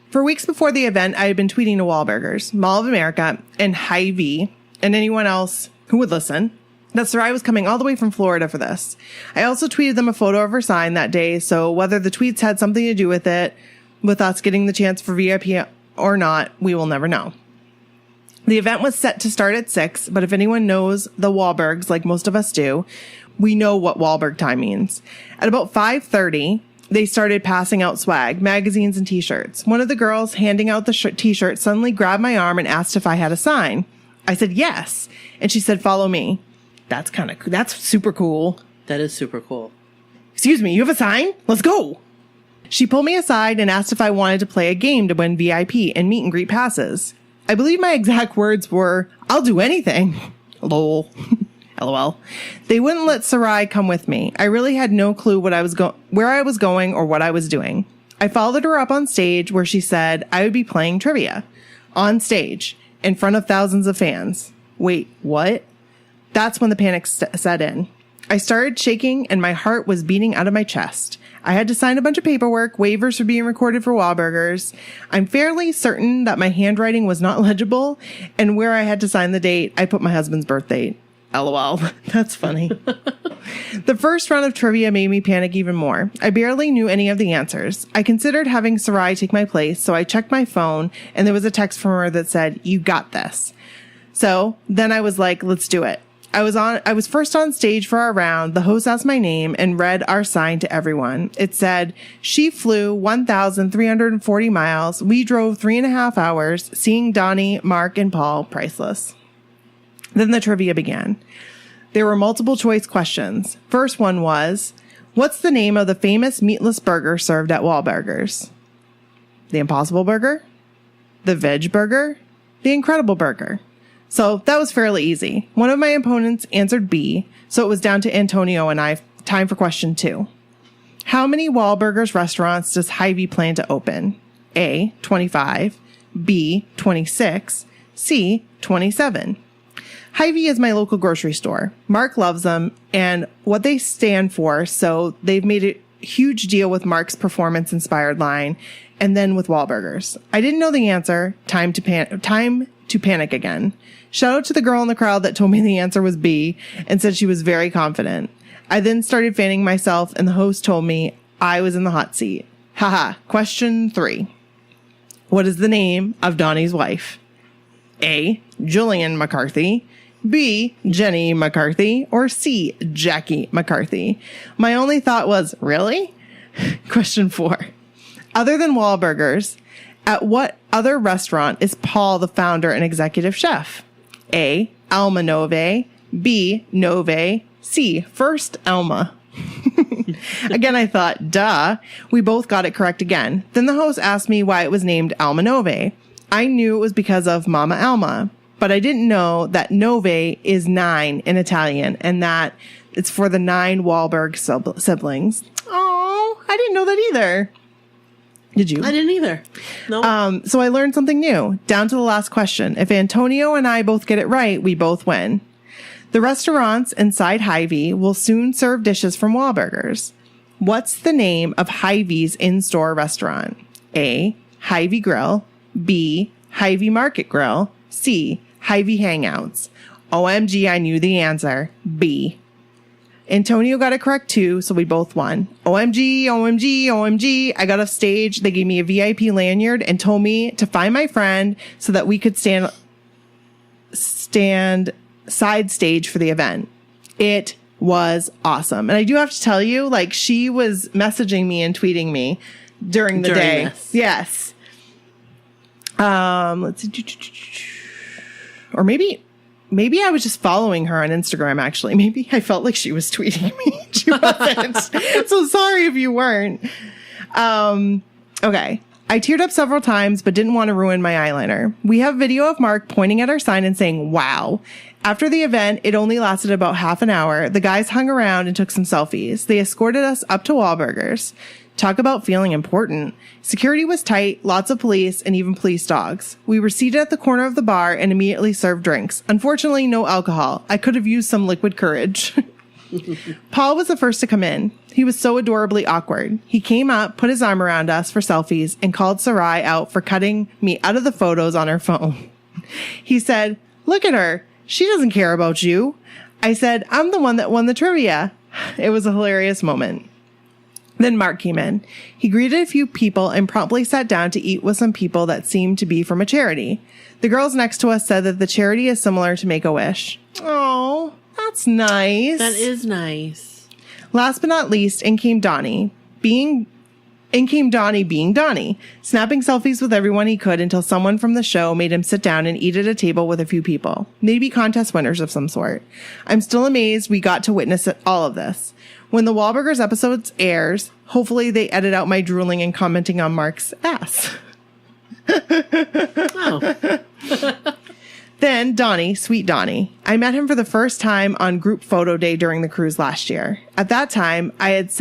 For weeks before the event, I had been tweeting to Wahlburgers, Mall of America, and Hy-Vee, and anyone else who would listen, that Sarai was coming all the way from Florida for this. I also tweeted them a photo of her sign that day, so whether the tweets had something to do with it, with us getting the chance for VIP or not, we will never know. The event was set to start at 6, but if anyone knows the Wahlbergs, like most of us do, we know what Wahlberg time means. At about 5:30, they started passing out swag, magazines, and t-shirts. One of the girls handing out the t-shirt suddenly grabbed my arm and asked if I had a sign. I said yes, and she said, "Follow me." That's super cool. That is super cool. Excuse me, you have a sign? Let's go. She pulled me aside and asked if I wanted to play a game to win VIP and meet and greet passes. I believe my exact words were, "I'll do anything." Lol. LOL. They wouldn't let Sarai come with me. I really had no clue where I was going or what I was doing. I followed her up on stage where she said I would be playing trivia. On stage, in front of thousands of fans. Wait, what? That's when the panic set in. I started shaking and my heart was beating out of my chest. I had to sign a bunch of paperwork, waivers for being recorded for Wahlburgers. I'm fairly certain that my handwriting was not legible, and where I had to sign the date, I put my husband's birth date. LOL. That's funny. The first round of trivia made me panic even more. I barely knew any of the answers. I considered having Sarai take my place, so I checked my phone, and there was a text from her that said, "You got this." So then I was like, let's do it. I was first on stage for our round. The host asked my name and read our sign to everyone. It said, she flew 1,340 miles. We drove 3.5 hours. Seeing Donnie, Mark, and Paul, priceless. Then the trivia began. There were multiple choice questions. First one was, what's the name of the famous meatless burger served at Wahlburgers? The Impossible Burger? The Veg Burger? The Incredible Burger? So that was fairly easy. One of my opponents answered B, so it was down to Antonio and I. Time for question 2. How many Wahlburgers restaurants does Hy-Vee plan to open? A, 25, B, 26, C, 27. Hy-Vee is my local grocery store. Mark loves them and what they stand for, so they've made a huge deal with Mark's performance-inspired line, and then with Wahlburgers. I didn't know the answer. Time to panic again. Shout out to the girl in the crowd that told me the answer was B and said she was very confident. I then started fanning myself and the host told me I was in the hot seat. Haha. Question 3. What is the name of Donnie's wife? A, Jenny McCarthy, B, Jenny McCarthy, or C, Jackie McCarthy. My only thought was, really? Question 4. Other than Wahlburgers, at what other restaurant is Paul the founder and executive chef? A, Alma Nove, B, Nove, C, First Alma. Again, I thought, duh. We both got it correct again. Then the host asked me why it was named Alma Nove. I knew it was because of Mama Alma, but I didn't know that Nove is 9 in Italian and that it's for the 9 Wahlberg siblings. Oh, I didn't know that either. Did you? I didn't either. No. So I learned something new. Down to the last question. If Antonio and I both get it right, we both win. The restaurants inside Hy-Vee will soon serve dishes from Wahlburgers. What's the name of Hy-Vee's in-store restaurant? A, Hy-Vee Grill, B, Hy-Vee Market Grill, C, Hy-Vee Hangouts. OMG, I knew the answer. B. Antonio got it correct too, so we both won. OMG, OMG, OMG. I got off stage. They gave me a VIP lanyard and told me to find my friend so that we could stand side stage for the event. It was awesome. And I do have to tell you, like, she was messaging me and tweeting me during the day. This. Yes. Let's see. Or maybe I was just following her on Instagram, actually. Maybe I felt like she was tweeting me. She wasn't. So sorry if you weren't. Okay. I teared up several times, but didn't want to ruin my eyeliner. We have video of Mark pointing at our sign and saying, wow. After the event, it only lasted about half an hour. The guys hung around and took some selfies. They escorted us up to Wahlburgers. Talk about feeling important. Security was tight, lots of police, and even police dogs. We were seated at the corner of the bar and immediately served drinks. Unfortunately, no alcohol. I could have used some liquid courage. Paul was the first to come in. He was so adorably awkward. He came up, put his arm around us for selfies, and called Sarai out for cutting me out of the photos on her phone. He said, look at her. She doesn't care about you. I said, I'm the one that won the trivia. It was a hilarious moment. Then Mark came in. He greeted a few people and promptly sat down to eat with some people that seemed to be from a charity. The girls next to us said that the charity is similar to Make-A-Wish. Oh, that's nice. That is nice. Last but not least, in came Donnie, being Donnie, snapping selfies with everyone he could until someone from the show made him sit down and eat at a table with a few people. Maybe contest winners of some sort. I'm still amazed we got to witness all of this. When the Wahlburgers episode airs, hopefully they edit out my drooling and commenting on Mark's ass. Oh. Then Donnie, sweet Donnie. I met him for the first time on group photo day during the cruise last year. At that time, I had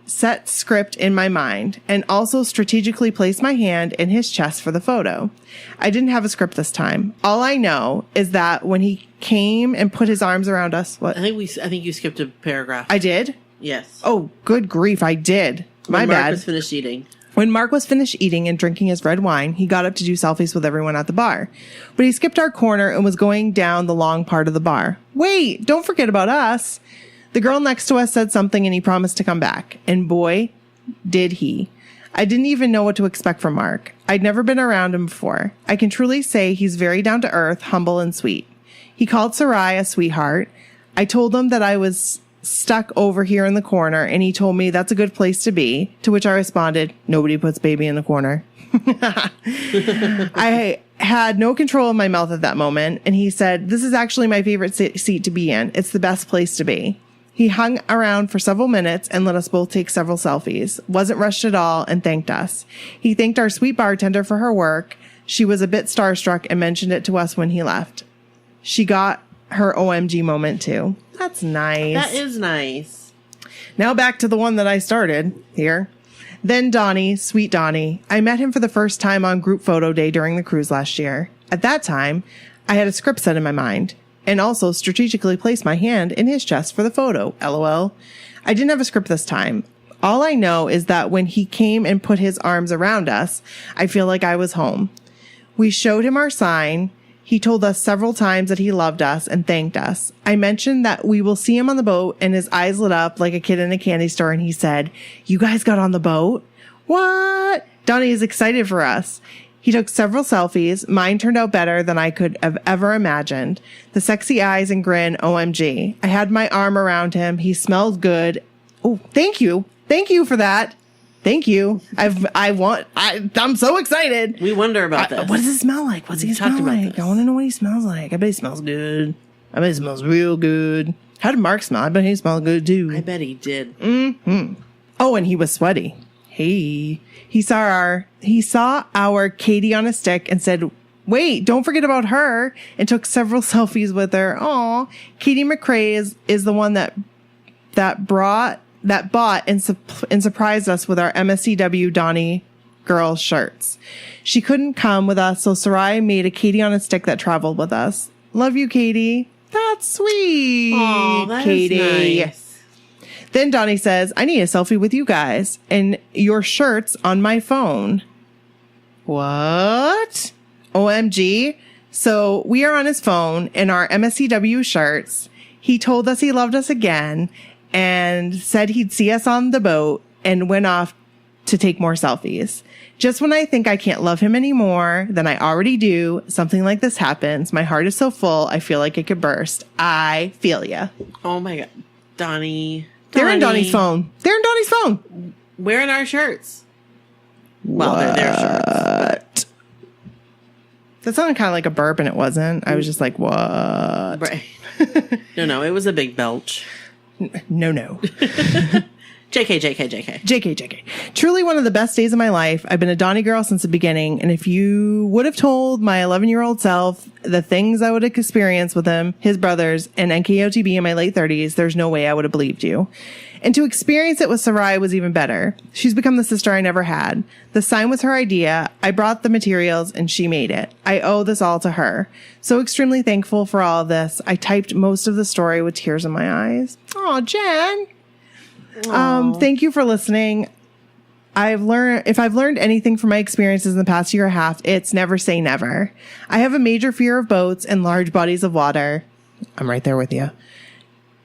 set script in my mind and also strategically placed my hand in his chest for the photo. I didn't have a script this time. All I know is that when he came and put his arms around us, what? I think you skipped a paragraph. I did? Yes. Oh, good grief, I did. My bad. Mark was finished eating. When Mark was finished eating and drinking his red wine, he got up to do selfies with everyone at the bar. But he skipped our corner and was going down the long part of the bar. Wait, don't forget about us. The girl next to us said something and he promised to come back. And boy, did he. I didn't even know what to expect from Mark. I'd never been around him before. I can truly say he's very down to earth, humble, and sweet. He called Sarai a sweetheart. I told him that I was stuck over here in the corner and he told me that's a good place to be, to which I responded, nobody puts baby in the corner. I had no control of my mouth at that moment and he said, this is actually my favorite seat to be in. It's the best place to be. He hung around for several minutes and let us both take several selfies. Wasn't rushed at all and thanked us. He thanked our sweet bartender for her work. She was a bit starstruck and mentioned it to us when he left. She got her OMG moment too. That's nice. That is nice. Now back to the one that I started here. Then Donnie, sweet Donnie. I met him for the first time on group photo day during the cruise last year. At that time, I had a script set in my mind and also strategically placed my hand in his chest for the photo. LOL. I didn't have a script this time. All I know is that when he came and put his arms around us, I feel like I was home. We showed him our sign. He told us several times that he loved us and thanked us. I mentioned that we will see him on the boat and his eyes lit up like a kid in a candy store and he said, you guys got on the boat? What? Donnie is excited for us. He took several selfies. Mine turned out better than I could have ever imagined. The sexy eyes and grin, OMG. I had my arm around him. He smelled good. Oh, thank you. Thank you for that. Thank you. I'm so excited. We wonder about this. What does it smell like? What's he smell like? I want to know what he smells like. I bet he smells good. I bet he smells real good. How did Mark smell? I bet he smelled good too. I bet he did. Mm-hmm. Oh, and he was sweaty. Hey. He saw our Katie on a stick and said, wait, don't forget about her, and took several selfies with her. Aw. Katie McCrae is the one that bought and surprised us with our MSCW Donnie girl shirts. She couldn't come with us, so Sarai made a Katie on a stick that traveled with us. Love you, Katie. That's sweet. Aw, that Katie. is nice. Then Donnie says, I need a selfie with you guys and your shirts on my phone. What? OMG. So we are on his phone in our MSCW shirts. He told us he loved us again and said he'd see us on the boat and went off to take more selfies. Just when I think I can't love him anymore than I already do, something like this happens. My heart is so full, I feel like it could burst. I feel ya. Oh my God. Donnie. They're in Donnie's phone. They're in Donnie's phone. Wearing our shirts. Well, they're their shirts. But. That sounded kind of like a burp and it wasn't. I was just like, what? Right. No, it was a big belch. No. JK. Truly one of the best days of my life. I've been a Donnie girl since the beginning. And if you would have told my 11-year-old self the things I would have experienced with him, his brothers, and NKOTB in my late 30s, there's no way I would have believed you. And to experience it with Sarai was even better. She's become the sister I never had. The sign was her idea. I brought the materials and she made it. I owe this all to her. So extremely thankful for all of this. I typed most of the story with tears in my eyes. Oh, Jenn. Thank you for listening. If I've learned anything from my experiences in the past year and a half, it's never say never. I have a major fear of boats and large bodies of water. I'm right there with you.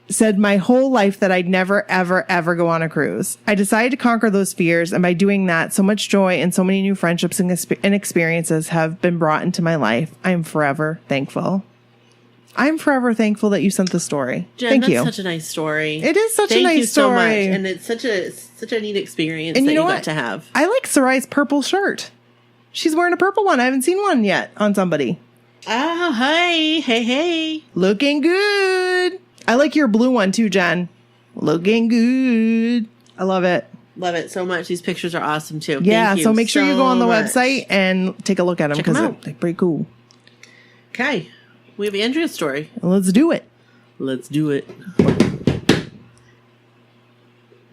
Said my whole life that I'd never, ever, ever go on a cruise. I decided to conquer those fears, and by doing that, so much joy and so many new friendships and experiences have been brought into my life. I am forever thankful. I'm forever thankful that you sent the story. Jen, Thank you. That's such a nice story. It is such a nice story. Thank you so much. And it's such a neat experience and that you got to have. I like Sarai's purple shirt. She's wearing a purple one. I haven't seen one yet on somebody. Oh, hi. Hey. Looking good. I like your blue one too, Jen. Looking good. I love it. Love it so much. These pictures are awesome too. Yeah, so make sure you go on the website and take a look at them because they're pretty cool. Okay. We have Andrea's story. Let's do it. Let's do it.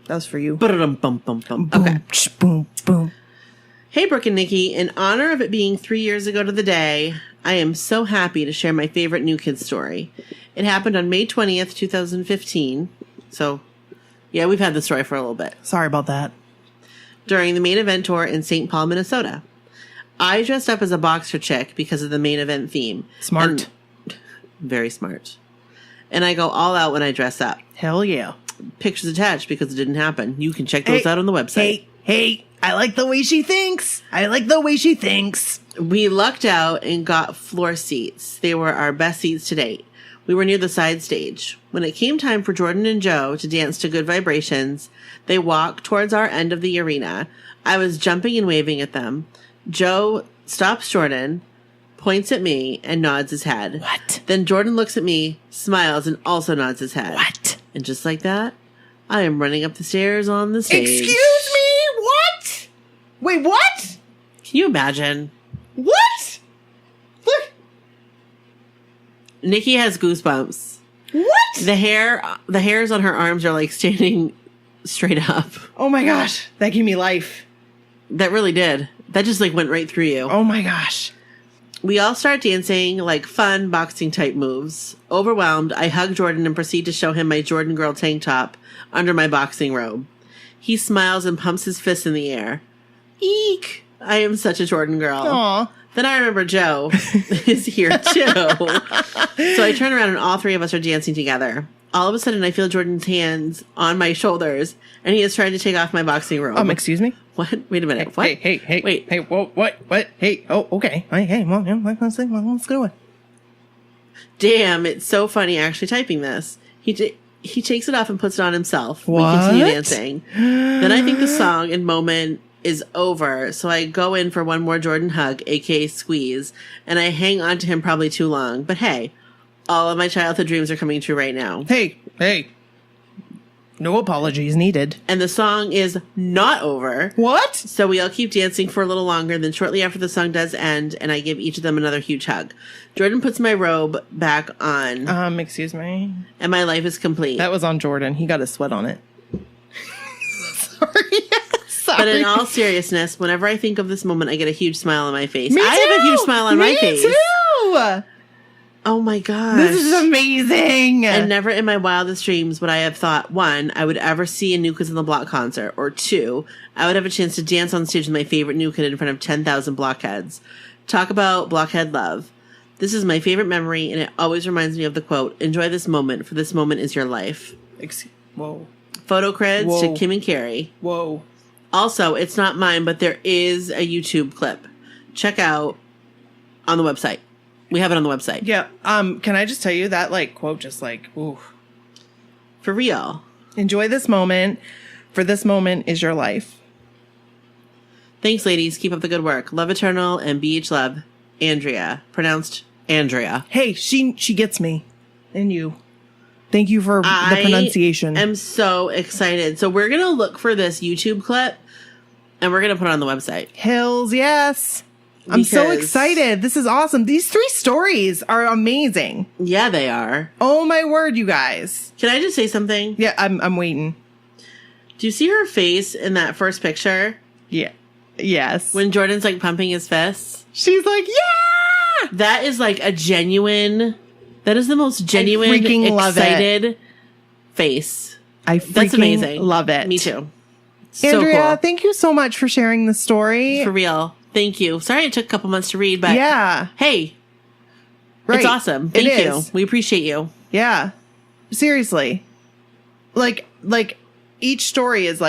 That was for you. Boom, okay. Boom, boom. Hey, Brooke and Nikki. In honor of it being 3 years ago to the day, I am so happy to share my favorite New Kids story. It happened on May 20th, 2015. So, yeah, we've had the story for a little bit. Sorry about that. During the main event tour in St. Paul, Minnesota. I dressed up as a boxer chick because of the main event theme. Smart. Very smart. And I go all out when I dress up. Hell yeah. Pictures attached because it didn't happen. You can check those out on the website. Hey, I like the way she thinks. We lucked out and got floor seats. They were our best seats to date. We were near the side stage. When it came time for Jordan and Joe to dance to Good Vibrations, they walked towards our end of the arena. I was jumping and waving at them. Joe stops Jordan, points at me, and nods his head. What? Then Jordan looks at me, smiles, and also nods his head. What? And just like that, I am running up the stairs on the stage. Excuse me? What? Wait, what? Can you imagine? What? Look. Nikki has goosebumps. What? The hairs on her arms are like standing straight up. Oh my gosh. That gave me life. That really did. That just like went right through you. Oh my gosh. We all start dancing like fun boxing type moves. Overwhelmed, I hug Jordan and proceed to show him my Jordan Girl tank top under my boxing robe. He smiles and pumps his fist in the air. Eek! I am such a Jordan Girl. Aw. Then I remember Joe is here too. So I turn around and all three of us are dancing together. All of a sudden, I feel Jordan's hands on my shoulders, and he is trying to take off my boxing robe. Excuse me? What? Wait a minute. What? Hey. Wait. Hey, what? Hey, oh, okay. Hey, well, let's go. Damn, it's so funny actually typing this. He takes it off and puts it on himself. What? We continue dancing. Then I think the song and moment is over, so I go in for one more Jordan hug, aka squeeze, and I hang on to him probably too long. But hey, all of my childhood dreams are coming true right now. Hey. No apologies needed. And the song is not over. What? So we all keep dancing for a little longer. Then shortly after the song does end, and I give each of them another huge hug. Jordan puts my robe back on. Excuse me? And my life is complete. That was on Jordan. He got a sweat on it. Sorry. But in all seriousness, whenever I think of this moment, I get a huge smile on my face. Me too! I have a huge smile on my face. Me too! Oh my gosh. This is amazing. And never in my wildest dreams would I have thought, one, I would ever see a New Kids on the Block concert, or two, I would have a chance to dance on stage with my favorite new kid in front of 10,000 blockheads. Talk about blockhead love. This is my favorite memory, and it always reminds me of the quote, enjoy this moment, for this moment is your life. Whoa. Photo creds to Kim and Carrie. Whoa. Also, it's not mine, but there is a YouTube clip. Check out on the website. We have it on the website. Yeah. Can I just tell you that quote just ooh. For real. Enjoy this moment. For this moment is your life. Thanks, ladies. Keep up the good work. Love eternal and BH love. Andrea. Pronounced Andrea. Hey, she gets me. And you. Thank you for the pronunciation. I'm so excited. So we're going to look for this YouTube clip and we're going to put it on the website. Hells yes. I'm so excited. This is awesome. These 3 stories are amazing. Yeah, they are. Oh my word, you guys. Can I just say something? Yeah, I'm waiting. Do you see her face in that first picture? Yeah. Yes. When Jordan's pumping his fists? She's like, yeah! That is a genuine... That is the most genuine, excited face. That's amazing. Love it. Me too. Andrea, so cool. Thank you so much for sharing the story. For real. Thank you. Sorry it took a couple months to read, but yeah. Hey, right. It's awesome. Thank you. We appreciate you. Yeah. Seriously. Each story is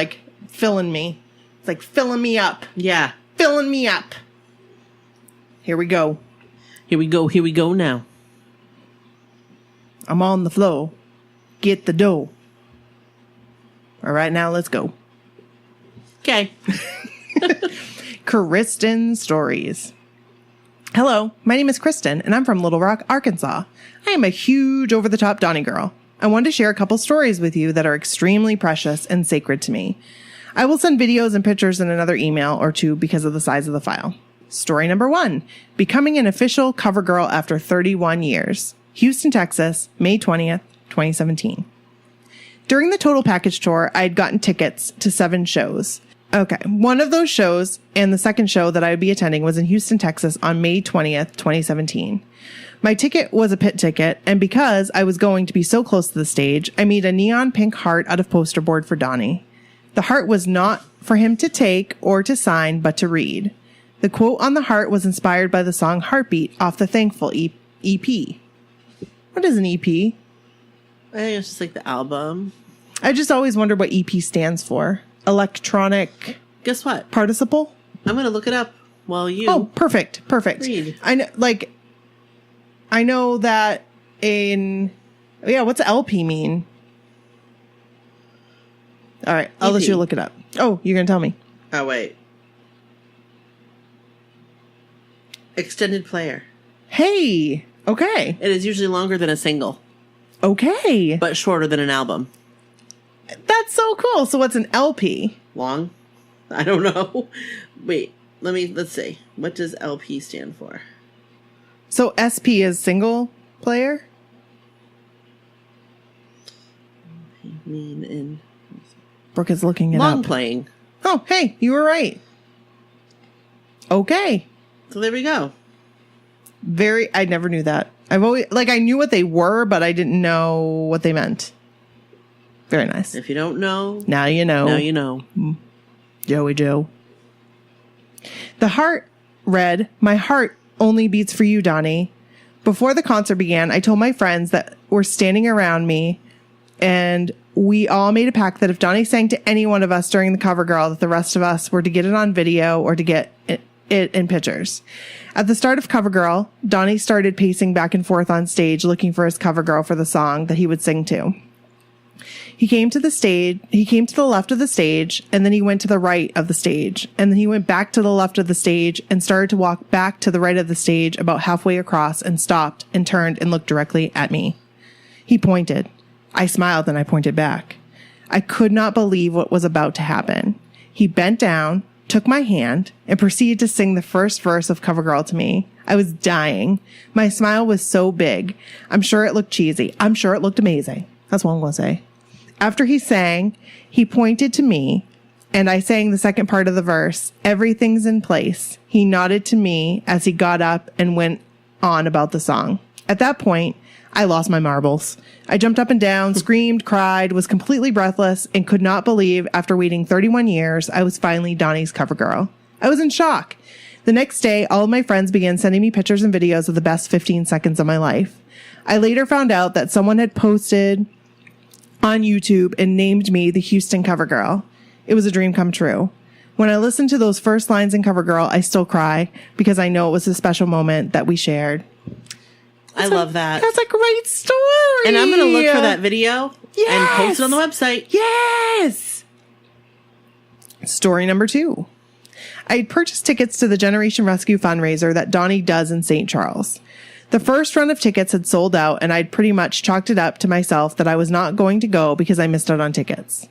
filling me. It's filling me up. Yeah. Filling me up. Here we go. Here we go now. I'm on the floor. Get the dough. All right, now let's go. Okay. Kristin Stories. Hello, my name is Kristin, and I'm from Little Rock, Arkansas. I am a huge over-the-top Donnie girl. I want to share a couple stories with you that are extremely precious and sacred to me. I will send videos and pictures in another email or two because of the size of the file. Story number 1, becoming an official cover girl after 31 years. Houston, Texas, May 20th, 2017. During the Total Package Tour, I had gotten tickets to 7 shows. Okay, one of those shows and the second show that I would be attending was in Houston, Texas on May 20th, 2017. My ticket was a pit ticket, and because I was going to be so close to the stage, I made a neon pink heart out of poster board for Donnie. The heart was not for him to take or to sign, but to read. The quote on the heart was inspired by the song Heartbeat off the Thankful EP. What is an EP? I think it's just like the album. I just always wondered what EP stands for. Electronic. Guess what? Participle? I'm going to look it up while you. Oh, perfect. Read. I know that what's LP mean? All right, I'll let you look it up. Oh, you're going to tell me. Oh, wait. Extended player. Hey, okay. It is usually longer than a single. Okay. But shorter than an album. That's so cool. So what's an LP? Long? I don't know. Wait, let's see. What does LP stand for? So SP is single player? Brooke is looking it up. Long playing. Oh, hey, you were right. Okay. So there we go. I never knew that. I knew what they were, but I didn't know what they meant. Very nice. If you don't know. Now you know. Now you know. Joey Joe. The heart read, "My heart only beats for you, Donnie." Before the concert began, I told my friends that were standing around me, and we all made a pact that if Donnie sang to any one of us during the cover girl, that the rest of us were to get it on video or to get it in pictures. At the start of Cover Girl, Donnie started pacing back and forth on stage looking for his cover girl for the song that he would sing to. He came to the left of the stage, and then he went to the right of the stage, and then he went back to the left of the stage and started to walk back to the right of the stage about halfway across and stopped and turned and looked directly at me. He pointed. I smiled and I pointed back. I could not believe what was about to happen. He bent down, took my hand, and proceeded to sing the first verse of Cover Girl to me. I was dying. My smile was so big. I'm sure it looked cheesy. I'm sure it looked amazing. That's what I'm going to say. After he sang, he pointed to me, and I sang the second part of the verse, "Everything's in place." He nodded to me as he got up and went on about the song. At that point, I lost my marbles. I jumped up and down, screamed, cried, was completely breathless, and could not believe after waiting 31 years, I was finally Donnie's cover girl. I was in shock. The next day, all of my friends began sending me pictures and videos of the best 15 seconds of my life. I later found out that someone had posted on YouTube and named me the Houston cover girl. It was a dream come true. When I listen to those first lines in Cover Girl, I still cry because I know it was a special moment that we shared. I love that. That's a great story. And I'm going to look for that video and post it on the website. Yes. Story number 2. I had purchased tickets to the Generation Rescue fundraiser that Donnie does in St. Charles. The first run of tickets had sold out, and I'd pretty much chalked it up to myself that I was not going to go because I missed out on tickets.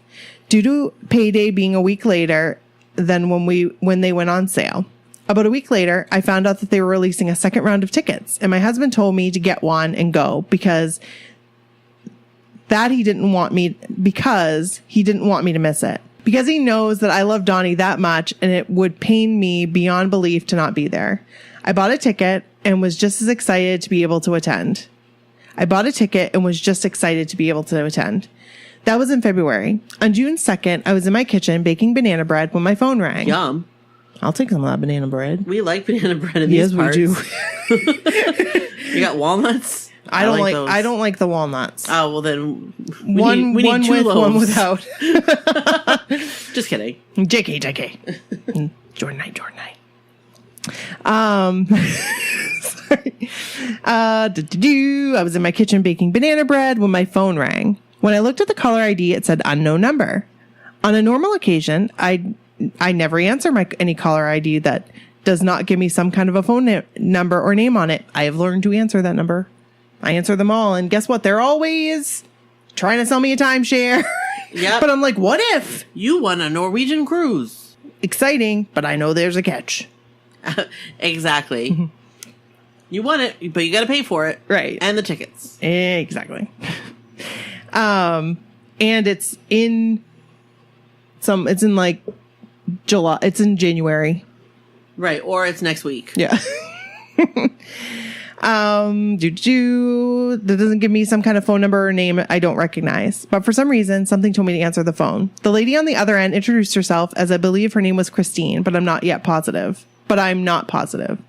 Due to payday being a week later than when they went on sale. About a week later, I found out that they were releasing a second round of tickets, and my husband told me to get one and go because he didn't want me to miss it. Because he knows that I love Donnie that much, and it would pain me beyond belief to not be there. I bought a ticket and was just as excited to be able to attend. That was in February. On June 2nd, I was in my kitchen baking banana bread when my phone rang. Yum. I'll take some of that banana bread. We like banana bread in these parts. Yes, we do. You got walnuts? I don't like the walnuts. Oh, well then we need two loaves. One without. Just kidding. JK. Jordan night. Sorry. I was in my kitchen baking banana bread when my phone rang. When I looked at the caller ID, it said unknown number. On a normal occasion, I never answer any caller ID that does not give me some kind of a phone number or name on it. I have learned to answer that number. I answer them all, and guess what? They're always trying to sell me a timeshare. Yeah. But I'm like, what if? You won a Norwegian cruise. Exciting, but I know there's a catch. Exactly. Mm-hmm. You want it, but you got to pay for it. Right. And the tickets. Exactly. And it's in like July. It's in January. Right. Or it's next week. Yeah. That doesn't give me some kind of phone number or name I don't recognize. But for some reason, something told me to answer the phone. The lady on the other end introduced herself as I believe her name was Kristin, but I'm not positive.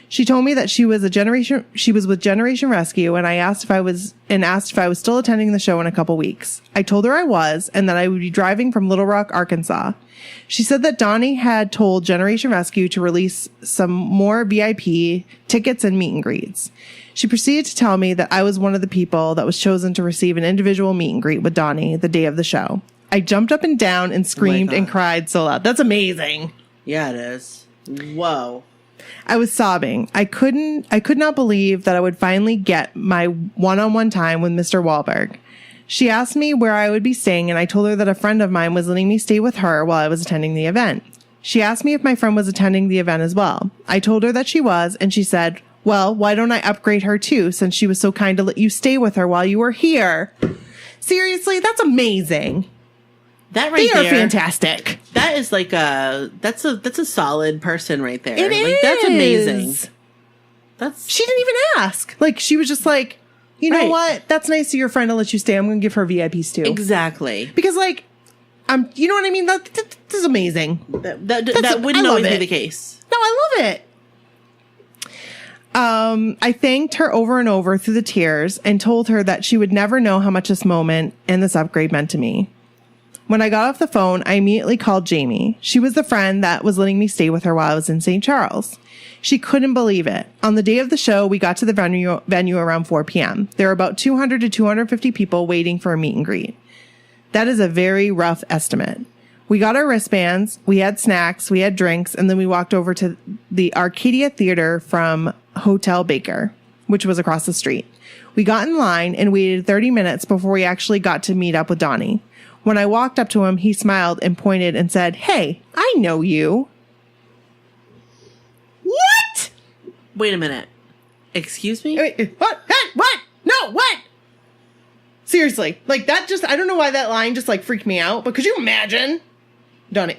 She told me that she was with Generation Rescue, and asked if I was still attending the show in a couple weeks. I told her I was, and that I would be driving from Little Rock, Arkansas. She said that Donnie had told Generation Rescue to release some more VIP tickets and meet and greets. She proceeded to tell me that I was one of the people that was chosen to receive an individual meet and greet with Donnie the day of the show. I jumped up and down and screamed and cried so loud. That's amazing. Yeah, it is. Whoa. I was sobbing. I could not believe that I would finally get my one-on-one time with Mr. Wahlberg. She asked me where I would be staying, and I told her that a friend of mine was letting me stay with her while I was attending the event. She asked me if my friend was attending the event as well. I told her that she was, and she said, well, why don't I upgrade her too, since she was so kind to let you stay with her while you were here? Seriously, that's amazing. That right there. They are fantastic. That is like that's a solid person right there. It is. That's amazing. She didn't even ask. Like, she was just like, you know what? That's nice of your friend to let you stay. I'm going to give her VIPs too. Exactly. Because like, you know what I mean? That is amazing. That wouldn't always be the case. No, I love it. I thanked her over and over through the tears and told her that she would never know how much this moment and this upgrade meant to me. When I got off the phone, I immediately called Jamie. She was the friend that was letting me stay with her while I was in St. Charles. She couldn't believe it. On the day of the show, we got to the venue around 4 p.m. There were about 200 to 250 people waiting for a meet and greet. That is a very rough estimate. We got our wristbands, we had snacks, we had drinks, and then we walked over to the Arcadia Theater from Hotel Baker, which was across the street. We got in line and waited 30 minutes before we actually got to meet up with Donnie. When I walked up to him, he smiled and pointed and said, "Hey, I know you." What? Wait a minute. Excuse me? Wait, what? Hey, what? No, what? Seriously, like that just, I don't know why that line just like freaked me out, but could you imagine? Donnie,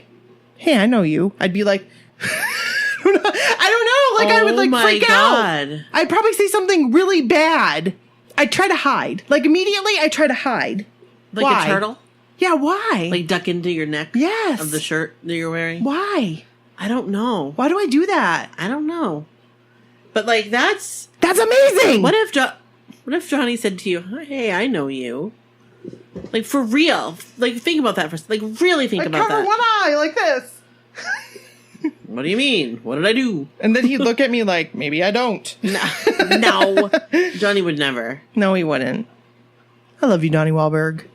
hey, I know you. I'd be like, I don't know. Like I would like freak out. I'd probably say something really bad. I'd try to hide. Like immediately I'd try to hide. Like why? A turtle? Yeah, why? Like duck into your neck? Yes. Of the shirt that you're wearing? Why? I don't know. Why do I do that? I don't know. But like that's amazing. What if Johnny said to you, "Hey, I know you." Like for real. Like think about that like really think about that. Cover one eye like this. What do you mean? What did I do? And then he'd look at me like, maybe I don't. No. Johnny would never. No, he wouldn't. I love you, Donnie Wahlberg.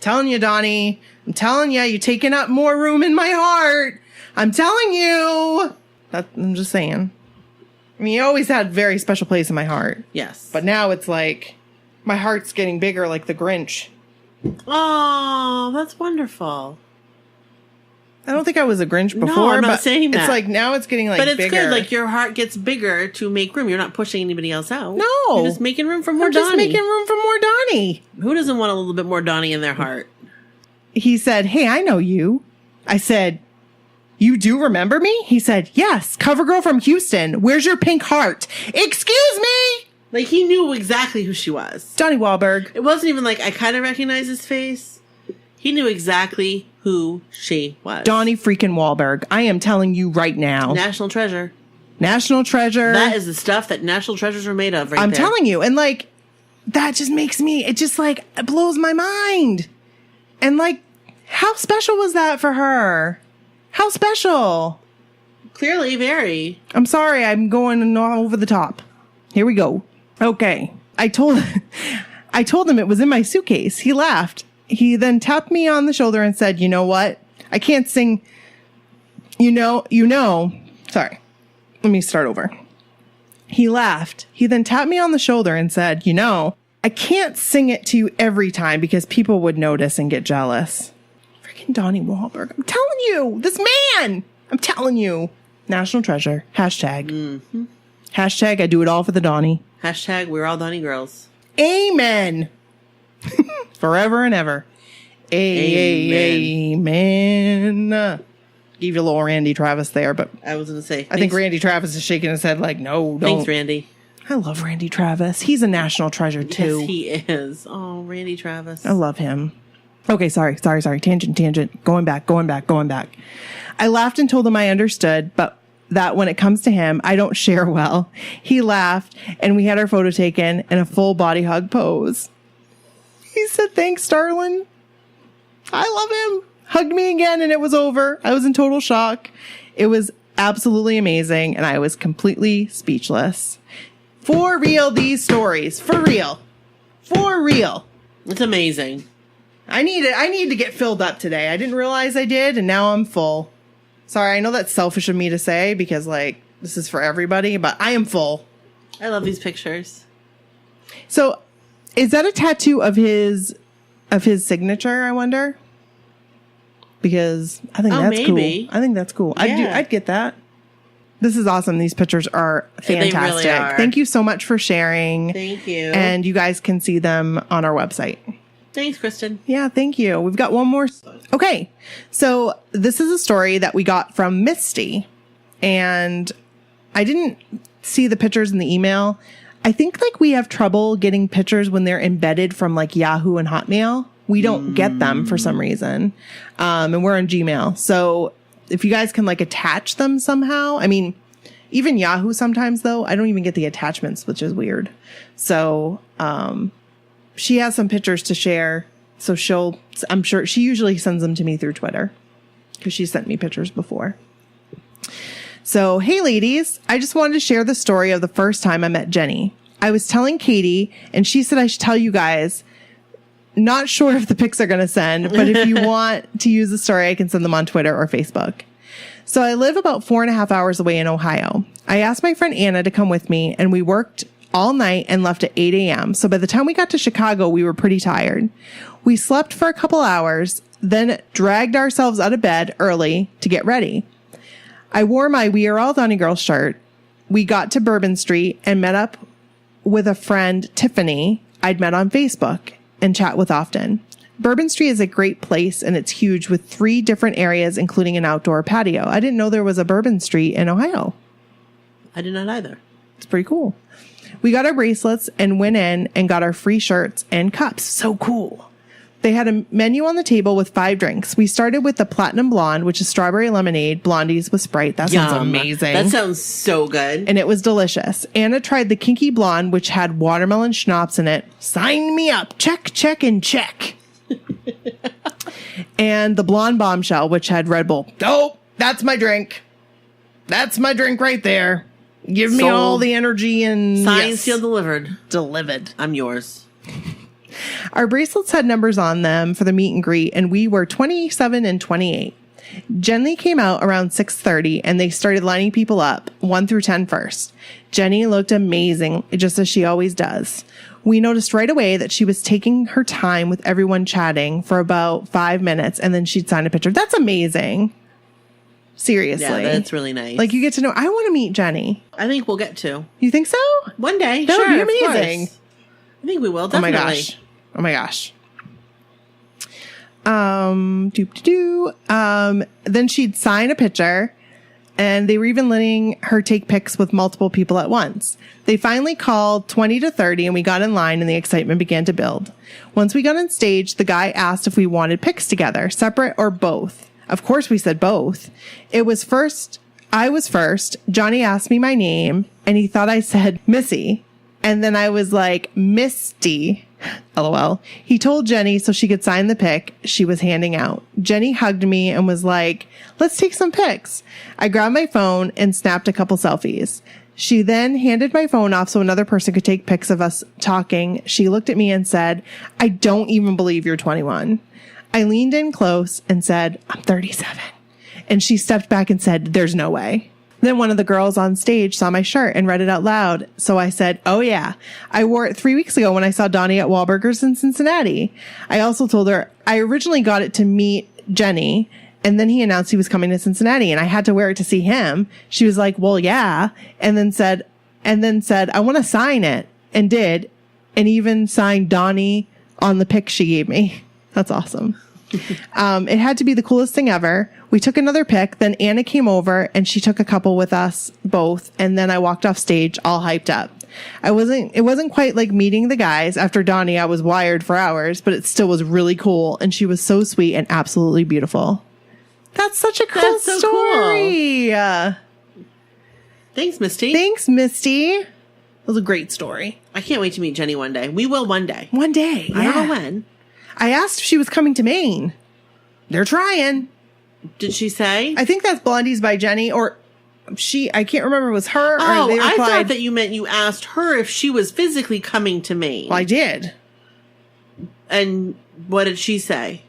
Telling you, Donnie. I'm telling you, you're taking up more room in my heart. I'm telling you. I'm just saying. I mean, you always had a very special place in my heart. Yes. But now it's like, my heart's getting bigger like the Grinch. Oh, that's wonderful. I don't think I was a Grinch before. No, I'm not saying that. It's like, now it's getting like bigger. But it's good, like your heart gets bigger to make room. You're not pushing anybody else out. No. You're just making room for more Donnie. Just making room for more Donnie. Who doesn't want a little bit more Donnie in their heart? He said, "Hey, I know you." I said, "You do remember me?" He said, "Yes, cover girl from Houston. Where's your pink heart?" Excuse me? Like he knew exactly who she was. Donnie Wahlberg. It wasn't even like I kind of recognize his face. He knew exactly who she was. Donnie freaking Wahlberg. I am telling you right now. National treasure. National treasure. That is the stuff that national treasures are made of right I'm there. telling you. And like, that just makes me, it just like, it blows my mind. And like, how special was that for her? How special? Clearly very. I'm sorry. I'm going all over the top. Here we go. Okay. I told him it was in my suitcase. He laughed. He then tapped me on the shoulder and said, "You know what? I can't sing. You know. Sorry. Let me start over." He laughed. He then tapped me on the shoulder and said, "You know, I can't sing it to you every time because people would notice and get jealous." Freaking Donnie Wahlberg. I'm telling you, this man. I'm telling you. National treasure. Hashtag. Mm-hmm. Hashtag I do it all for the Donnie. Hashtag we're all Donnie girls. Amen. Forever and ever. Amen. Give you a little Randy Travis there, but I was going to say. I think Randy Travis is shaking his head like, no, don't. Thanks, Randy. I love Randy Travis. He's a national treasure, too. Yes, he is. Oh, Randy Travis. I love him. Okay, sorry. Tangent. Going back. I laughed and told him I understood, but that when it comes to him, I don't share well. He laughed, and we had our photo taken in a full body hug pose. He said, thanks, darling. I love him. Hugged me again, and it was over. I was in total shock. It was absolutely amazing, and I was completely speechless. For real, these stories. For real. It's amazing. I need to get filled up today. I didn't realize I did, and now I'm full. Sorry, I know that's selfish of me to say because, like, this is for everybody, but I am full. I love these pictures. So, is that a tattoo of his signature, I wonder? Because I think that's maybe. Cool. I think that's cool. Yeah. I'd get that. This is awesome. These pictures are fantastic. They really are. Thank you so much for sharing. Thank you. And you guys can see them on our website. Thanks, Kristin. Yeah, thank you. We've got one more. Okay. So this is a story that we got from Misty. And I didn't see the pictures in the email. I think like we have trouble getting pictures when they're embedded from like Yahoo and Hotmail. We don't get them for some reason. And we're on Gmail. So if you guys can like attach them somehow, I mean, even Yahoo sometimes though, I don't even get the attachments, which is weird. So, she has some pictures to share. So I'm sure she usually sends them to me through Twitter because she sent me pictures before. So, hey ladies, I just wanted to share the story of the first time I met Jenny. I was telling Katie and she said I should tell you guys. Not sure if the pics are going to send, but if you want to use the story, I can send them on Twitter or Facebook. So I live about 4.5 hours away in Ohio. I asked my friend Anna to come with me and we worked all night and left at 8 a.m. So by the time we got to Chicago, we were pretty tired. We slept for a couple hours, then dragged ourselves out of bed early to get ready. I wore my We Are All Donnie Girls shirt. We got to Bourbon Street and met up with a friend, Tiffany, I'd met on Facebook and chat with often. Bourbon Street is a great place and it's huge with 3 different areas, including an outdoor patio. I didn't know there was a Bourbon Street in Ohio. I did not either. It's pretty cool. We got our bracelets and went in and got our free shirts and cups. So cool. They had a menu on the table with 5 drinks. We started with the Platinum Blonde, which is strawberry lemonade, blondies with Sprite. That sounds amazing. That sounds so good. And it was delicious. Anna tried the Kinky Blonde, which had watermelon schnapps in it. Sign me up. Check, and check. And the Blonde Bombshell, which had Red Bull. Oh, that's my drink. That's my drink right there. Give me all the energy and signed, sealed, delivered. Delivered. I'm yours. Our bracelets had numbers on them for the meet and greet, and we were 27 and 28. Jenny came out around 6:30, and they started lining people up, 1 through 10 first. Jenny looked amazing, just as she always does. We noticed right away that she was taking her time with everyone chatting for about 5 minutes, and then she'd sign a picture. That's amazing. Seriously. Yeah, that's really nice. Like, you get to know, I want to meet Jenny. I think we'll get to. You think so? One day. That sure, would be amazing. I think we will, definitely. Oh my gosh. Then she'd sign a picture, and they were even letting her take pics with multiple people at once. They finally called 20 to 30, and we got in line, and the excitement began to build. Once we got on stage, the guy asked if we wanted pics together, separate or both. Of course, we said both. I was first. Johnny asked me my name, and he thought I said Missy. And then I was like, Misty. LOL. He told Jenny so she could sign the pic she was handing out. Jenny hugged me and was like, let's take some pics. I grabbed my phone and snapped a couple selfies. She then handed my phone off so another person could take pics of us talking. She looked at me and said, I don't even believe you're 21. I leaned in close and said, I'm 37. And she stepped back and said, there's no way. Then one of the girls on stage saw my shirt and read it out loud. So I said, oh yeah, I wore it 3 weeks ago when I saw Donnie at Wahlburgers in Cincinnati. I also told her I originally got it to meet Jenny And then he announced he was coming to Cincinnati, and I had to wear it to see him. She was like, well, yeah. And then said, I want to sign it, and did, and even signed Donnie on the pic she gave me. That's awesome. It had to be the coolest thing ever. We took another pic. Then Anna came over and she took a couple with us both. And then I walked off stage all hyped up. It wasn't quite like meeting the guys. After Donnie, I was wired for hours, but it still was really cool. And she was so sweet and absolutely beautiful. That's such a cool story. Cool. Thanks, Misty. It was a great story. I can't wait to meet Jenny one day. We will one day. One day. Yeah. I don't know when. I asked if she was coming to Maine. They're trying. Did she say? I think that's Blondies by Jenny, or I can't remember if it was her or they replied. I thought that you meant you asked her if she was physically coming to Maine. Well, I did. And what did she say?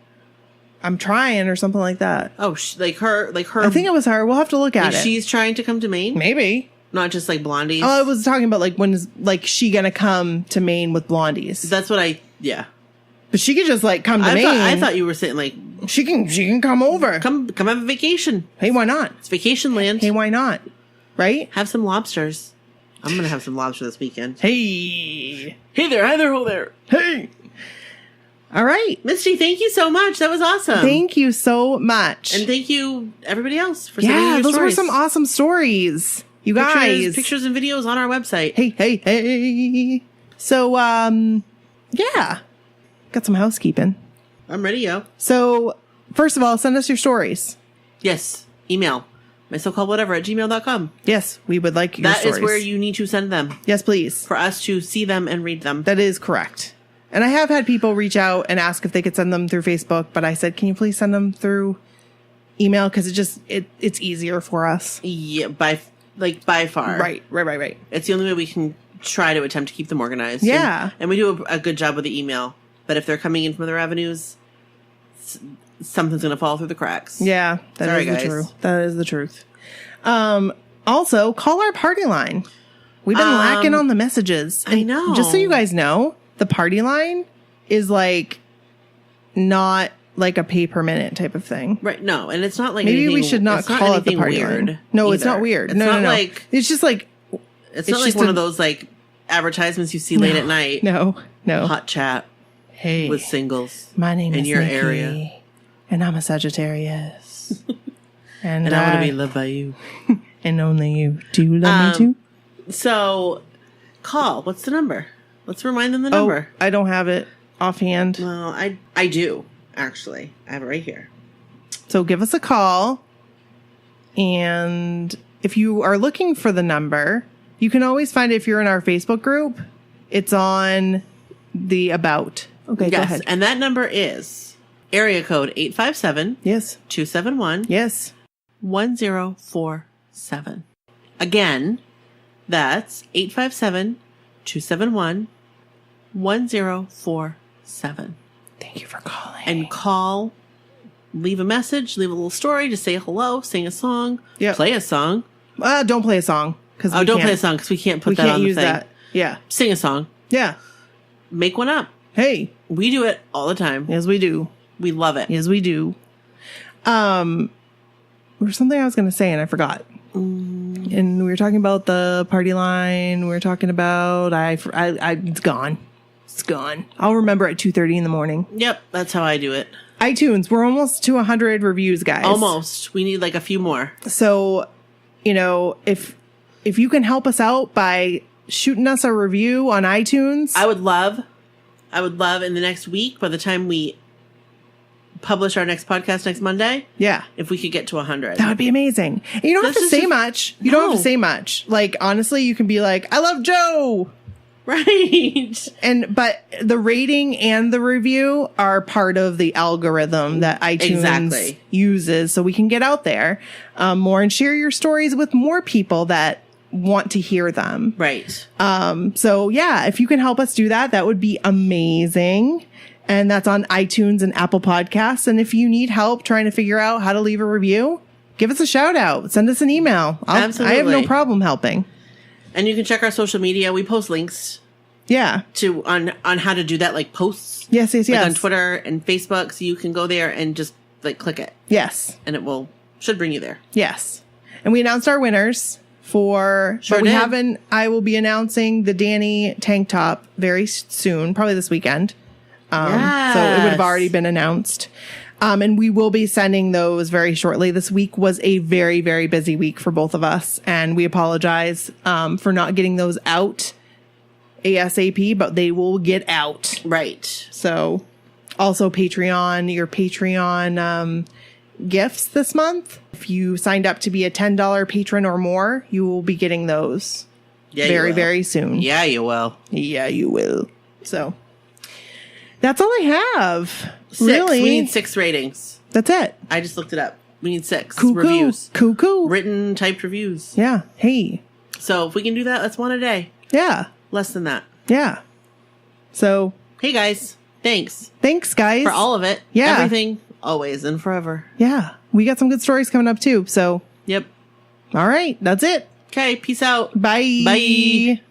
I'm trying or something like that. Oh, like her. I think it was her. We'll have to look at it. She's trying to come to Maine? Maybe. Not just like Blondies? Oh, I was talking about like when is like she gonna come to Maine with Blondies. That's what yeah. But she could just like come to Maine. I thought you were saying like she can come over. Come have a vacation. Hey, why not? It's vacation land. Hey, why not? Right? Have some lobsters. I'm gonna have some lobster this weekend. Hey there, hi there, ho there. Hey. All right, Misty, thank you so much. That was awesome. Thank you so much, and thank you everybody else for sending your those stories. were some awesome stories. You guys, pictures and videos on our website. Hey. So, yeah. Got some housekeeping. I'm ready, yo. So, first of all, send us your stories. Yes. Email. mysocalledwhatever@gmail.com. Yes, we would like your stories. That is where you need to send them. Yes, please. For us to see them and read them. That is correct. And I have had people reach out and ask if they could send them through Facebook, but I said, can you please send them through email? Because it's easier for us. Yeah, by far. Right. It's the only way we can try to attempt to keep them organized. Yeah. And we do a good job with the email. But if they're coming in from other avenues, something's going to fall through the cracks. Yeah, that is the truth. Also, call our party line. We've been lacking on the messages. I know. Just so you guys know, the party line is like not like a pay per minute type of thing. Right. No, and it's not like maybe we should not call it the party line. No, either. It's not weird. It's not like it's just like it's not like one of those like advertisements you see late at night. No. Hot chat. Hey, with singles. My name is your Nikki, area, and I'm a Sagittarius, and I want to be loved by you, and only you. Do you love me too? So, call. What's the number? Let's remind them the number. I don't have it offhand. Well, I do actually. I have it right here. So give us a call, and if you are looking for the number, you can always find it if you're in our Facebook group. It's on the About. Okay, yes, go ahead. And that number is area code 857. Yes. 271. Yes. 1047. Again, that's 857-271-1047. Thank you for calling. And call, leave a message, leave a little story, just say hello, sing a song, play a song. Don't play a song. Don't play a song because we can't put that on the thing. That. Yeah. Sing a song. Yeah. Make one up. Hey. We do it all the time. Yes, we do. We love it. Yes, we do. There was something I was going to say and I forgot. And we were talking about the party line. We were talking about, it's gone. It's gone. I'll remember at 2:30 in the morning. Yep. That's how I do it. iTunes. We're almost to 100 reviews, guys. Almost. We need like a few more. So, if you can help us out by shooting us a review on iTunes. I would love in the next week, by the time we publish our next podcast next Monday. Yeah. If we could get to 100. That would be amazing. And you don't have to say much. You don't have to say much. Like, honestly, you can be like, I love Joe. Right. But the rating and the review are part of the algorithm that iTunes uses. So we can get out there more and share your stories with more people that want to hear them. Right. So yeah, if you can help us do that, that would be amazing. And that's on iTunes and Apple Podcasts. And if you need help trying to figure out how to leave a review, give us a shout out. Send us an email. Absolutely. I have no problem helping. And you can check our social media. We post links. Yeah. On how to do that, like posts. Yes. Like on Twitter and Facebook. So you can go there and just like click it. Yes. And should bring you there. Yes. And we announced our winners I will be announcing the Danny tank top very soon, probably this weekend. So it would have already been announced. And we will be sending those very shortly. This week was a very, very busy week for both of us. And we apologize for not getting those out ASAP, but they will get out. Right. So also your Patreon gifts this month. If you signed up to be a $10 patron or more, you will be getting those very, very soon. Yeah, you will. Yeah, you will. So that's all I have. 6. Really? We need 6 ratings. That's it. I just looked it up. We need 6 Cuckoo. reviews. Cuckoo. Written, typed reviews. Yeah. Hey. So if we can do that, that's one a day. Yeah. Less than that. Yeah. So. Hey, guys. Thanks. Thanks, guys. For all of it. Yeah. Everything. Always and forever. Yeah. We got some good stories coming up, too. So. Yep. All right. That's it. Okay. Peace out. Bye. Bye.